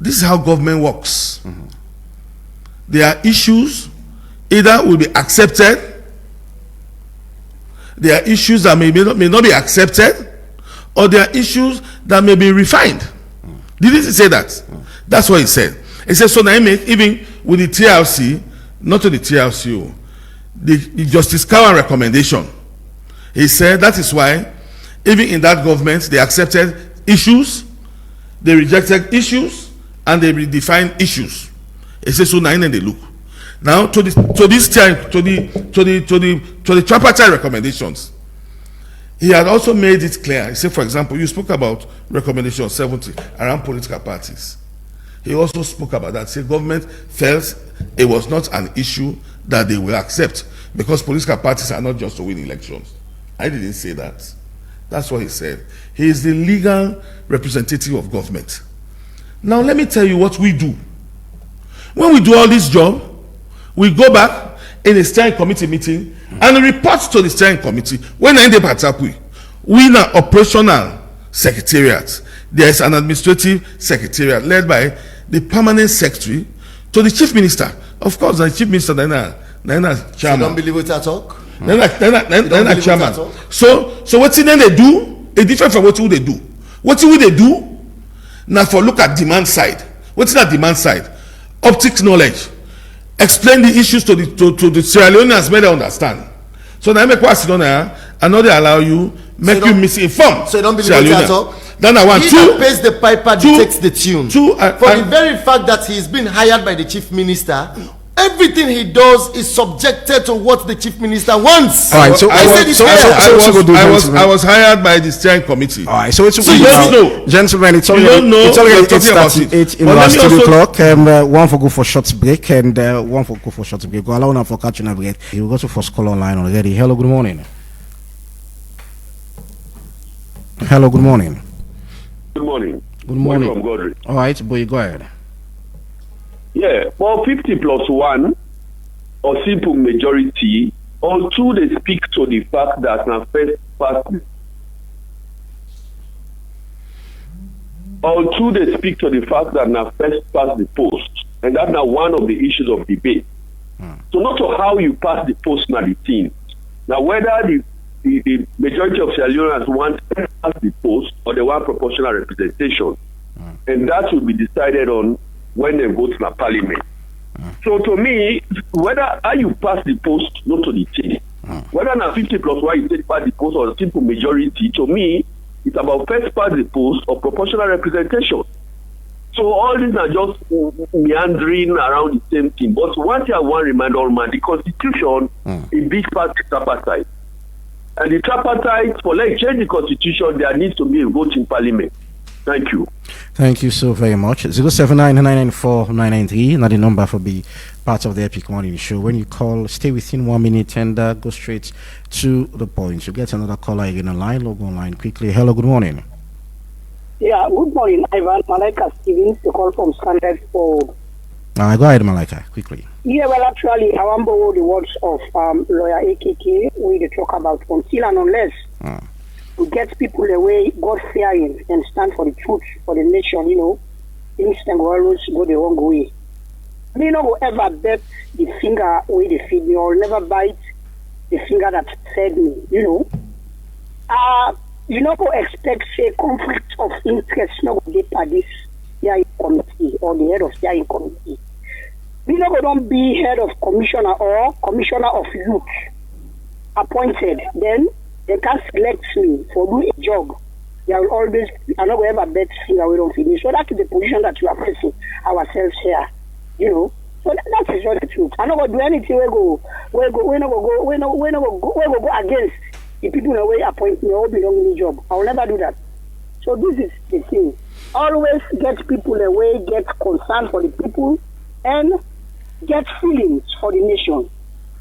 this is how government works. There are issues either will be accepted, there are issues that may not be accepted, or there are issues that may be refined. Didn't he say that? That's what he said. He said, so now even with the TLC, not to the TLC, the Justice Kawan recommendation, he said that is why even in that government they accepted issues, they rejected issues, and they redefined issues. He said so now and they look. Now to the tripartite recommendations, he had also made it clear. He said, for example, you spoke about recommendation 70 around political parties. He also spoke about that. Say government felt it was not an issue that they will accept because political parties are not just to win elections. I didn't say that. That's what he said. He is the legal representative of government. Now let me tell you what we do. When we do all this job, we go back in a steering committee meeting and report to the steering committee. When I end up we in an operational secretariat. There is an administrative secretariat led by the permanent secretary to the chief minister. Of course, the chief minister then chairman. You don't believe it at all? Then chairman. So what then they do is different from what they do. What will they do? Now for look at demand side. What's that demand side? Optics knowledge. Explain the issues to the Sierra Leoneans, may they understand. So now make what on there, and now they allow you, make you misinformed. So you don't believe it at all? Then I want he that pays the piper dictates the tune. For the very fact that he's been hired by the chief minister, everything he does is subjected to what the chief minister wants. All right, so I was hired by the steering committee. All right, so it's know, gentlemen, it's already 8:38 in our studio clock. One for go for short break and one for go for short break. Go allow now for catching a break. You go to first call online already. Hello, good morning. Hello, good morning. Good morning. Good morning. From Godry. All right, boy, go ahead. Yeah, for 50 plus 1 or simple majority, all two they speak to the fact that now first past. All two they speak to the fact that now first past the post, and that's now one of the issues of debate. So not to how you pass the post now the thing. Now whether the majority of Sierra Leoneans want to pass the post or they want proportional representation, and that will be decided on when they go to the parliament. So to me, whether how you pass the post, not to the thing. Whether now 50 plus 1 you take pass the post or a simple majority, to me, it's about first pass the post or proportional representation. So all these are just meandering around the same thing. But one thing I want to remind all man, the constitution, a big part is tripartite. And the tripartite, for like change the constitution, there needs to be a vote in parliament. Thank you. Thank you so very much. 079-994-993, not the number for be part of the Epic Morning Show. When you call, stay within 1 minute and go straight to the point. You get another caller again online. Logo online quickly. Hello, good morning. Yeah, good morning, Ivan. Malaika Stevens, the call from Standard for. Go ahead, Malaika, quickly. Yeah, well, actually, I want to borrow the words of lawyer AKK, where they talk about until and unless to get people away, God-fearing, and stand for the truth for the nation, things can always go the wrong way. Me no ever bet the finger where they feed me, or never bite the finger that fed me, You go expect a conflict of interest, no get by this hearing committee or the head of hearing committee. We don't be head of commissioner or commissioner of youth appointed. Then they can select me for doing a job, there will always, I'm not going to ever bet finger we don't finish. So that is the position that we are facing ourselves here, you know. So that is just the truth. I'm not going to do anything we go against the people in a way appoint me or belong in the job. I will never do that. So this is the thing. Always get people away, get concern for the people, and get feelings for the nation.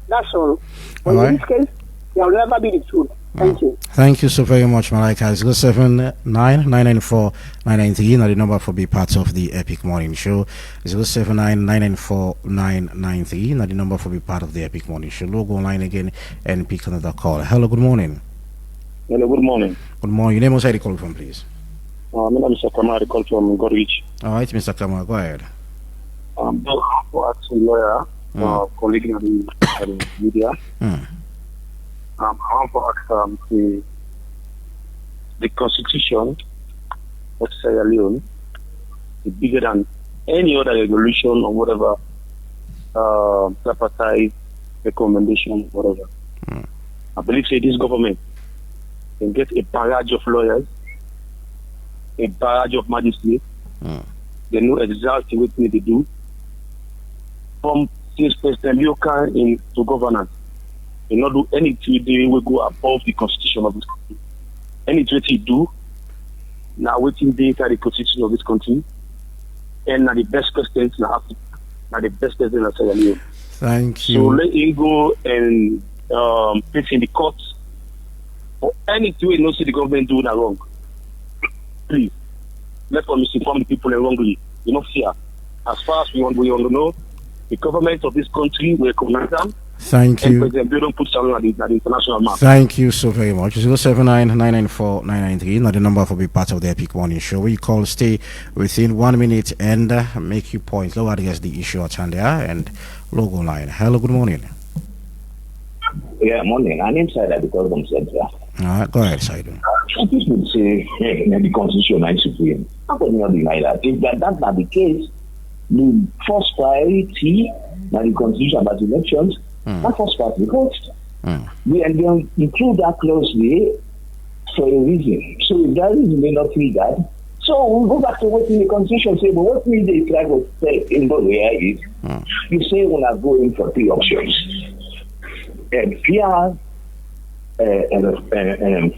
That's all. But in this case, there will never be the truth. Thank you. Thank you so very much, Malika. It's 079-994-993. Now the number for be part of the Epic Morning Show. It's 079-994-993. Now the number for be part of the Epic Morning Show. Logo online again and pick another call. Hello, good morning. Hello, good morning. Good morning. Your name was the call from, please. My name is Mr. Kamara. I call from Gorwich. All right, Mr. Kamara, go ahead. I'm asking lawyer, colleague in the media. I want to ask the Constitution of Sierra Leone is bigger than any other regulation or whatever, tripartite recommendation, whatever. I believe this government can get a barrage of lawyers, a barrage of magistrates. They know exactly what they need to do. From since President Leone into governance, they not do anything they will go above the constitution of this country. Anything they do, now waiting data the constitution of this country, and now the best president in Africa, now the best president of Sierra Leone. Thank you. So let him go and face in the courts for anything we don't see the government doing wrong. Please, let us misinform the people wrongly. You know, fear. As far as we want to know, the government of this country will recognize them. Thank you. And President don't put something at the international map. Thank you so very much. 079-994-993. Now the number for be part of the Epic Morning Show. We call stay within 1 minute and make your point. Lower against the issue at hand there and logo line. Hello, good morning. Yeah, morning. I'm inside at the Custom Center. All right, go ahead, Saidu. Some people say the Constitution is supreme. How can you not deny that? If that's not the case, the first priority now the Constitution about elections, that first part because we include that closely for a reason. So if that reason may not be that, so we'll go back to what the Constitution says, but what we they try to say in the way is you say when I go in for 3 options. PR and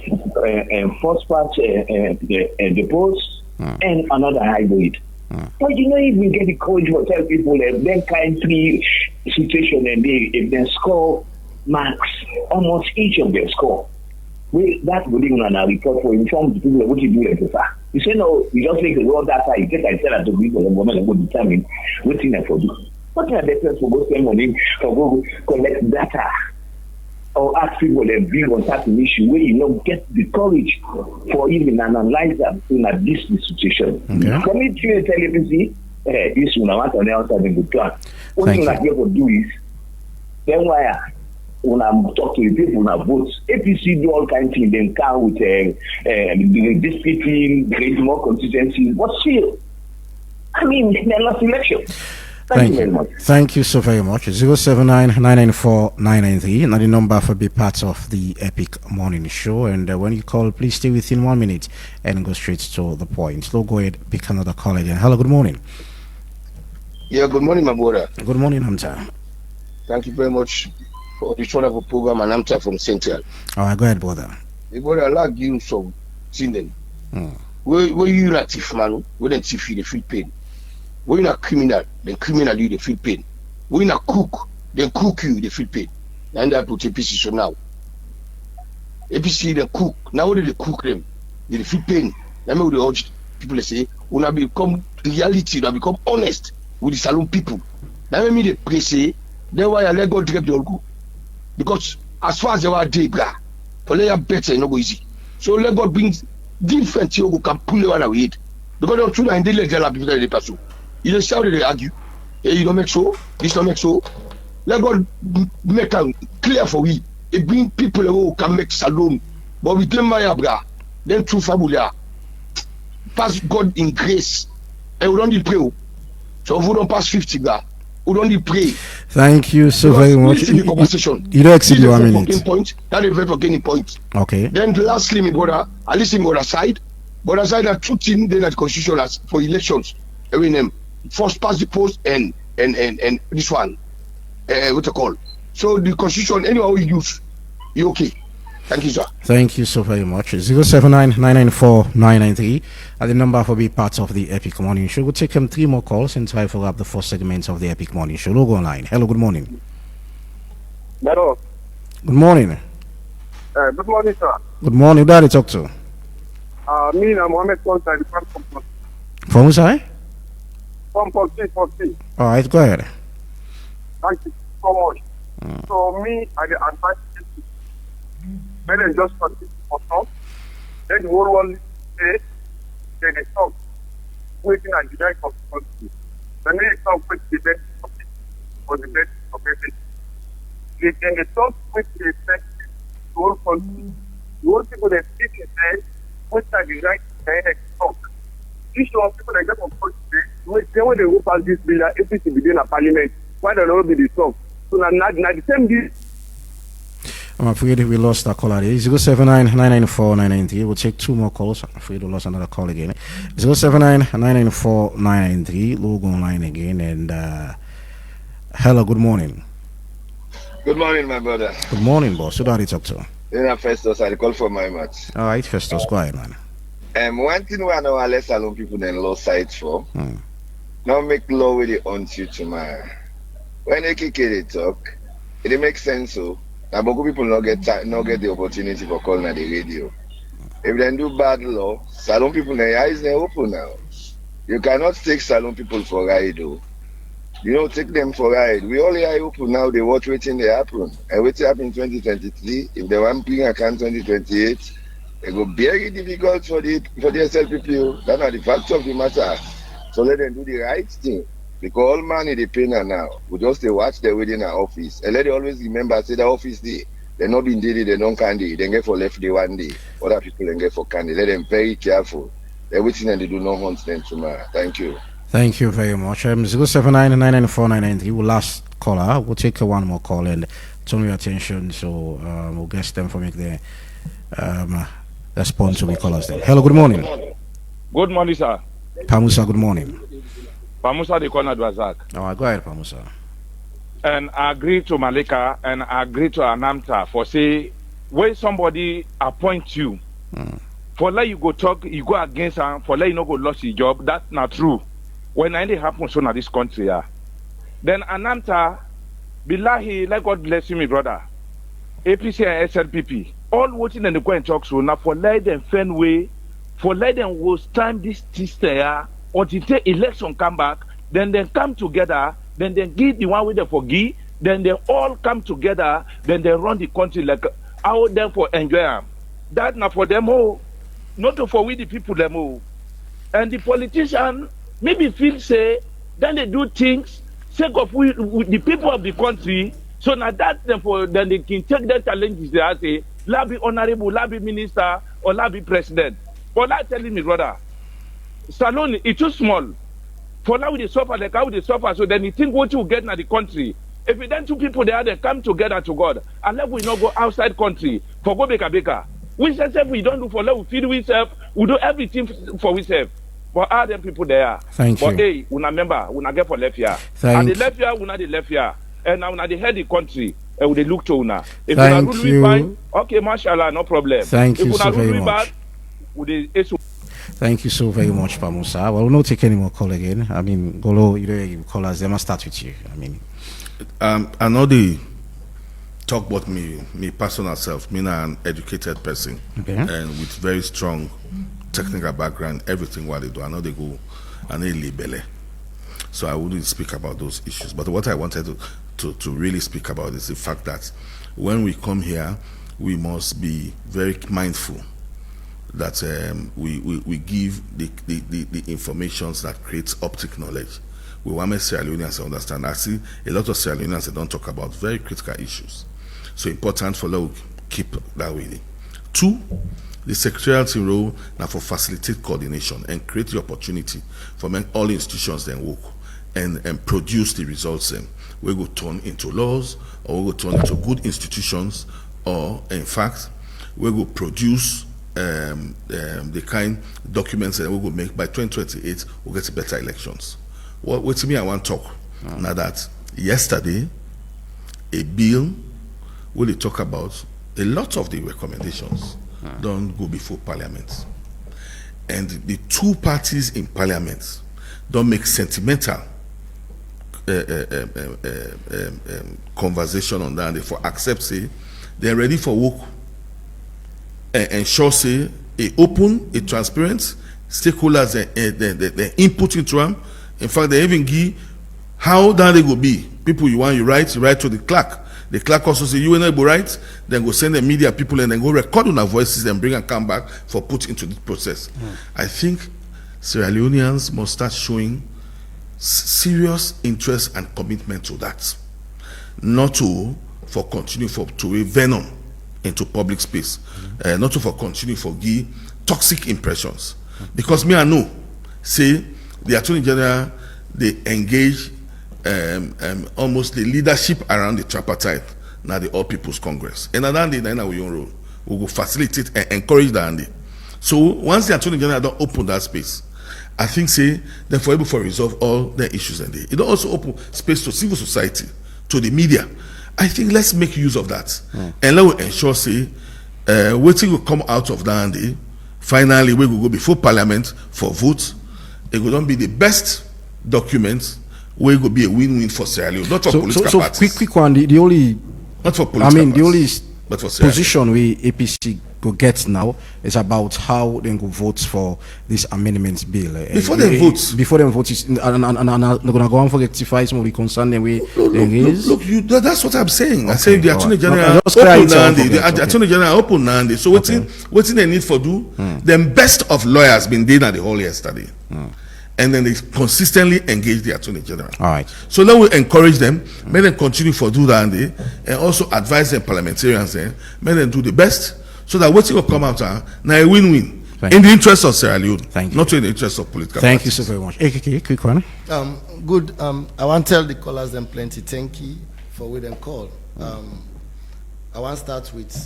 first part the post and another hybrid. But you know, if we get the courage to tell people that then kind 3 situation and if they score marks, almost each of them score. That would even a report for inform the people what you do like that. You say no, you just take the raw data, you get and tell that to people and women and go determine what thing I for do. What are the difference for go spend money for go collect data? Or ask people that view on certain issue where you know get the courage for even analyze them in a this situation. For me to tell APC, this one I want to announce having good plan. What you like to do is then why when I talk to the people when I vote, APC do all kinds of things, then come with discipline, create more consistency, but still, I mean they're not election. Thank you very much. Thank you so very much. 079-994-993. Now the number for be part of the Epic Morning Show. And when you call, please stay within 1 minute and go straight to the point. So go ahead, pick another call again. Hello, good morning. Yeah, good morning, my brother. Good morning, Hamza. Thank you very much for this wonderful program, and Hamza from Central. All right, go ahead, brother. Hey, brother, I like you some thing. Where you not thief, man? Where the thief you the feel pain? When you're a criminal, then criminal you they feel pain. When you're a cook, then cook you they feel pain. And that put APC so now. APC they cook. Now when they cook them, they feel pain. That means they urge people to say, when I become reality, when I become honest with the saloon people. That means they pray say, then why I let God drop the all go. Because as far as they were day, for they are better, it's not go easy. So let God bring different things who can pull them away. Because they're true and they let them people that they pursue. You just shout, they argue. Hey, you don't make so, this don't make so. Let God make it clear for we. It bring people who can make salon. But with them, then true fabula. Pass God in grace. And we don't need pray. So if we don't pass 50, would only pray. Thank you so very much. In the conversation. You don't exceed your minute. That is a very beginning point. Okay. Then lastly, my brother, I listen to the other side. But other side are two things then at constitution as for elections. Every name. First past the post and this one. What you call. So the constitution, anyone we use, you okay. Thank you, sir. Thank you so very much. 079-994-993 at the number for be part of the Epic Morning Show. We'll take 3 more calls and try for up the first segment of the Epic Morning Show. Logo online. Hello, good morning. Hello. Good morning. Good morning, sir. Good morning. Who do I talk to? Me and Mohammed Konsai, From who side? From 14. All right, go ahead. Thank you so much. So me, I advise you better just continue for some. Then the whole world say, then they stop waiting and the right of the country. Then they stop with the best of it, or the best of everything. Then they stop with the effect the whole country. The whole people that speak in there, which are the right to talk. Issue of people that get from country, when they go pass this bill, APC within a parliament, why don't all be the talk? So now the same deal. I'm afraid we lost our caller there. 079-994-993. We'll take 2 more calls. I'm afraid we lost another call again. 079-994-993. Logo online again. And hello, good morning. Good morning, my brother. Good morning, boss. Who do I talk to? Festus, I call for my match. All right, Festus, go ahead, man. One thing we know less alone people than law sites for. Now make law with the on you tomorrow. When AKK talk, it makes sense so. Now, but people not get the opportunity for calling at the radio. If they do bad law, salon people their eyes they open now. You cannot take salon people for ride though. You don't take them for ride. We all eye open now. They watch waiting they happen. And wait happen in 2023. If they want playing account 2028, it go very difficult for the SLPPO. That's not the fact of the matter. So let them do the right thing. Because all money they pay now. We just they watch their within our office. And let them always remember, say the office day. They're not being daily, they don't candy. They get for left day one day. Other people then get for candy. Let them very careful. Everything and they do not hunt them tomorrow. Thank you. Thank you very much. 079-994-993. Last caller. We'll take 1 more call and turn your attention. So we'll get them for make their response to the callers then. Hello, good morning. Good morning, sir. Pamusa, good morning. Pamusa, the corner Razak. Oh, go ahead, Pamusa. And I agree to Malika and I agree to Anamta for say when somebody appoint you for let you go talk, you go against her, for let you not go lost your job. That's not true. When anything happens so in this country, then Anamta, Billahi, let God bless you, my brother. APC and SLPP, all watching and go and talk so now for let them find way, for let them will stand this there until the election come back, then they come together, then they give the one with the forgive, then they all come together, then they run the country like out them for enjoy them. That not for them all, not for we the people them all. And the politician maybe feel say, then they do things, sake of we the people of the country, so now that them for then they can take their challenges they say, la be honorable, la be minister, or la be president. But I telling me, brother, Salone is too small. For now they suffer like how they suffer, so then you think what you get in the country. If you then 2 people there, they come together to God. And let we not go outside country for go baker. We say we don't do for love, we feed ourselves, we do everything for ourselves. But are them people there? Thank you. But hey, we remember, we not get for left here. And the left here, we not the left here. And now we not the head the country. And we look to una. If we rule we fine, okay, mashallah, no problem. Thank you so very much. Bad, we thank you so very much, Pamusa. Well, we'll not take any more call again. I mean, Ngolo, you call us. They must start with you. I mean, I know they talk about me personal self. Me an educated person, and with very strong technical background. Everything what they do, I know they go and they libele. So I wouldn't speak about those issues. But what I wanted to really speak about is the fact that when we come here, we must be very mindful that we give the informations that creates optic knowledge. We want to Sierra Leoneans to understand. I see a lot of Sierra Leoneans that don't talk about very critical issues. So important for us to keep that way. 2, the secretarial team role now for facilitate coordination and create the opportunity for all institutions then work. and produce the results we go turn into laws, or we go turn into good institutions, or in fact we will produce the kind documents that we will make by 2028. We'll get better elections. What to me I want to talk now that yesterday a bill will talk about a lot of the recommendations don't go before Parliament, and the two parties in Parliament don't make sentimental conversation on that. Therefore, accept say they're ready for work and ensure say a open, a transparent stakeholders the input into them. In fact, they even give how that they will be. People you write to the clerk. The clerk also say you and I go write, then go send the media people and then go record on our voices and bring and come back for put into the process. I think Sierra Leoneans must start showing serious interest and commitment to that, not to continue to venom into public space, not to continue give toxic impressions. Because me I know, say the Attorney General they engage almost the leadership around the tripartite now the All People's Congress, and then we will facilitate and encourage that. So once the Attorney General don't open that space, I think say then for able to resolve all the issues and it don't also open space to civil society, to the media. I think let's make use of that and let us ensure say waiting will come out of that and finally we will go before Parliament for vote. It will not be the best document. We will be a win-win for Sierra Leone, not for political parties. So quick one. The only not for political the only but for position we APC go get now is about how they go vote for this amendments bill. Before they vote, and gonna go on for rectify some of the concern that we raise. Look, that's what I'm saying. I say the Attorney General open Attorney General open Nandi. So what's they need for do? Them best of lawyers been doing at the whole yesterday. And then they consistently engage the Attorney General. All right. So let we encourage them, make them continue for do that, and also advise them parliamentarians, make them do the best, so that what will come out now a win-win in the interest of Sierra Leone, not in the interest of political. Thank parties. you so very much. AKK, quick one. Good. I want to tell the callers them plenty. Thank you for with them call. I want to start with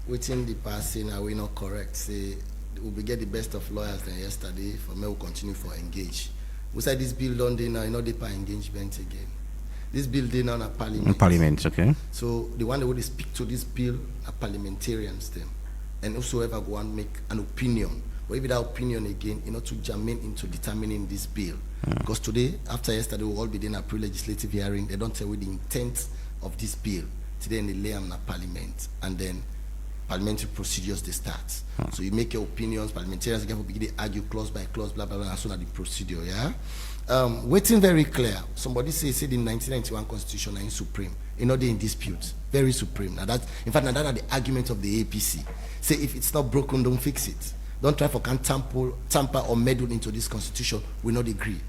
within the passing. Are we not correct? Say. We get the best of lawyers than yesterday. For me, we'll continue for engage. We said this bill done now, not the engagement again. This bill did now at Parliament. In Parliament, okay. So the one that would speak to this bill are parliamentarians then, and whosoever go and make an opinion. But if that opinion again, to germane into determining this bill, because today, after yesterday, we'll all be doing a pre-legislative hearing. They don't tell you the intent of this bill. Today, they lay them in Parliament, and then parliamentary procedures they start. So you make your opinions, parliamentarians again begin to argue clause by clause, blah blah blah, as soon as the procedure, waiting very clear. Somebody said the 1991 constitution is supreme. They in dispute. Very supreme. Now that in fact now that the argument of the APC. Say if it's not broken, don't fix it. Don't try for tamper or meddle into this constitution. We not agree.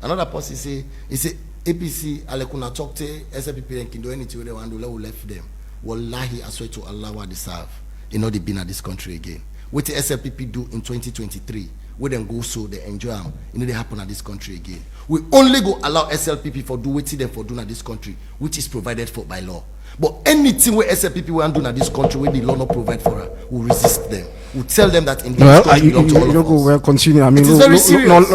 Another person say APC alekuna talk to SLPP and can do anything they want to left them. Wallahi, I swear to Allah what they serve. They've been at this country again. What the SLPP do in 2023, we then go so they enjoy them. They happen at this country again. We only go allow SLPP for do what them for doing at this country, which is provided for by law. But anything where SLPP will do at this country, where the law not provide for her, we resist them. We tell them that in this country belong to all of us. Well, continue. I mean, it is very serious.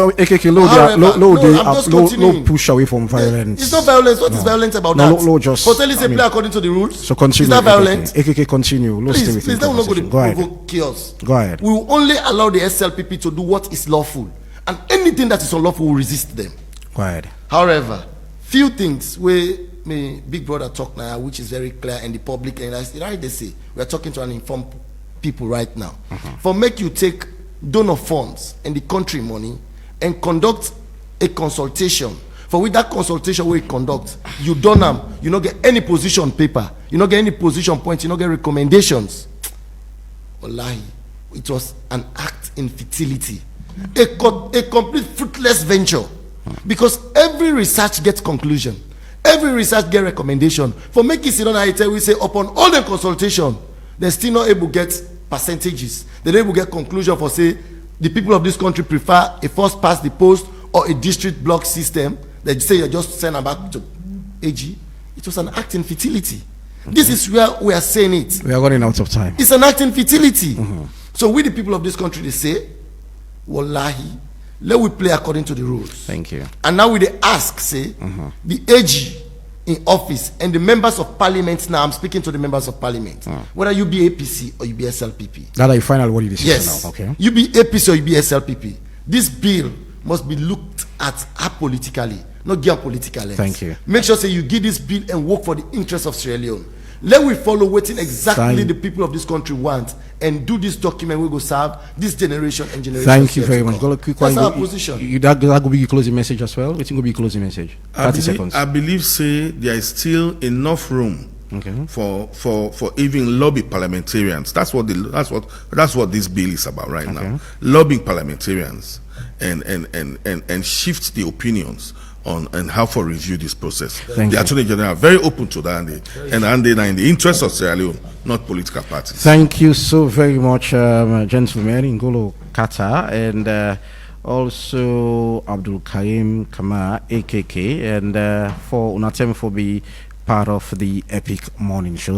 No push away from violence. It's not violence. What is violent about that? No, just. Hotel is play according to the rules. So continue. Is that violent? AKK, continue. Please, let not go to provoke chaos. Go ahead. We will only allow the SLPP to do what is lawful, and anything that is unlawful will resist them. Go ahead. However, few things where Big Brother talk now, which is very clear, and the public, and right they say we are talking to an informed people right now. For make you take donor funds and the country money and conduct a consultation. For with that consultation we conduct, you don't you not get any position paper, you not get any position points, you not get recommendations. Wallahi, it was an act in futility, a complete fruitless venture, because every research gets conclusion. Every research get recommendation. For making sit on ITL, we say upon all the consultation, they're still not able to get percentages. They're able to get conclusion for say the people of this country prefer a first past the post or a district block system They say you just send them back to AG. It was an act in futility. This is where we are saying it. We are running out of time. It's an act in futility. So we, the people of this country, they say, Wallahi, let we play according to the rules. Thank you. And now we they ask, say, the AG in office and the members of parliament. Now I'm speaking to the members of parliament. Whether you be APC or you be SLPP. That are your final word decision Yes. now. Okay. You be APC or you be SLPP. This bill must be looked at apolitically, not geopolitically. Thank you. Make sure say you give this bill and work for the interests of Sierra Leone. Let we follow what exactly the people of this country want and do this document. We go serve this generation and generation. Thank you very much. Go quick. That's our position. That will be your closing message as well. It's going to be your closing message. 30 seconds. I believe say there is still enough room for even lobby parliamentarians. That's what this bill is about right now. Lobbying parliamentarians and shift the opinions on and how to review this process. The Attorney General are very open to that, and they are in the interest of Sierra Leone, not political parties. Thank you so very much, gentlemen, Ngolo Katta, and also Abdul Karim Kama, AKK, and for Unatem for being part of the Epic Morning Show.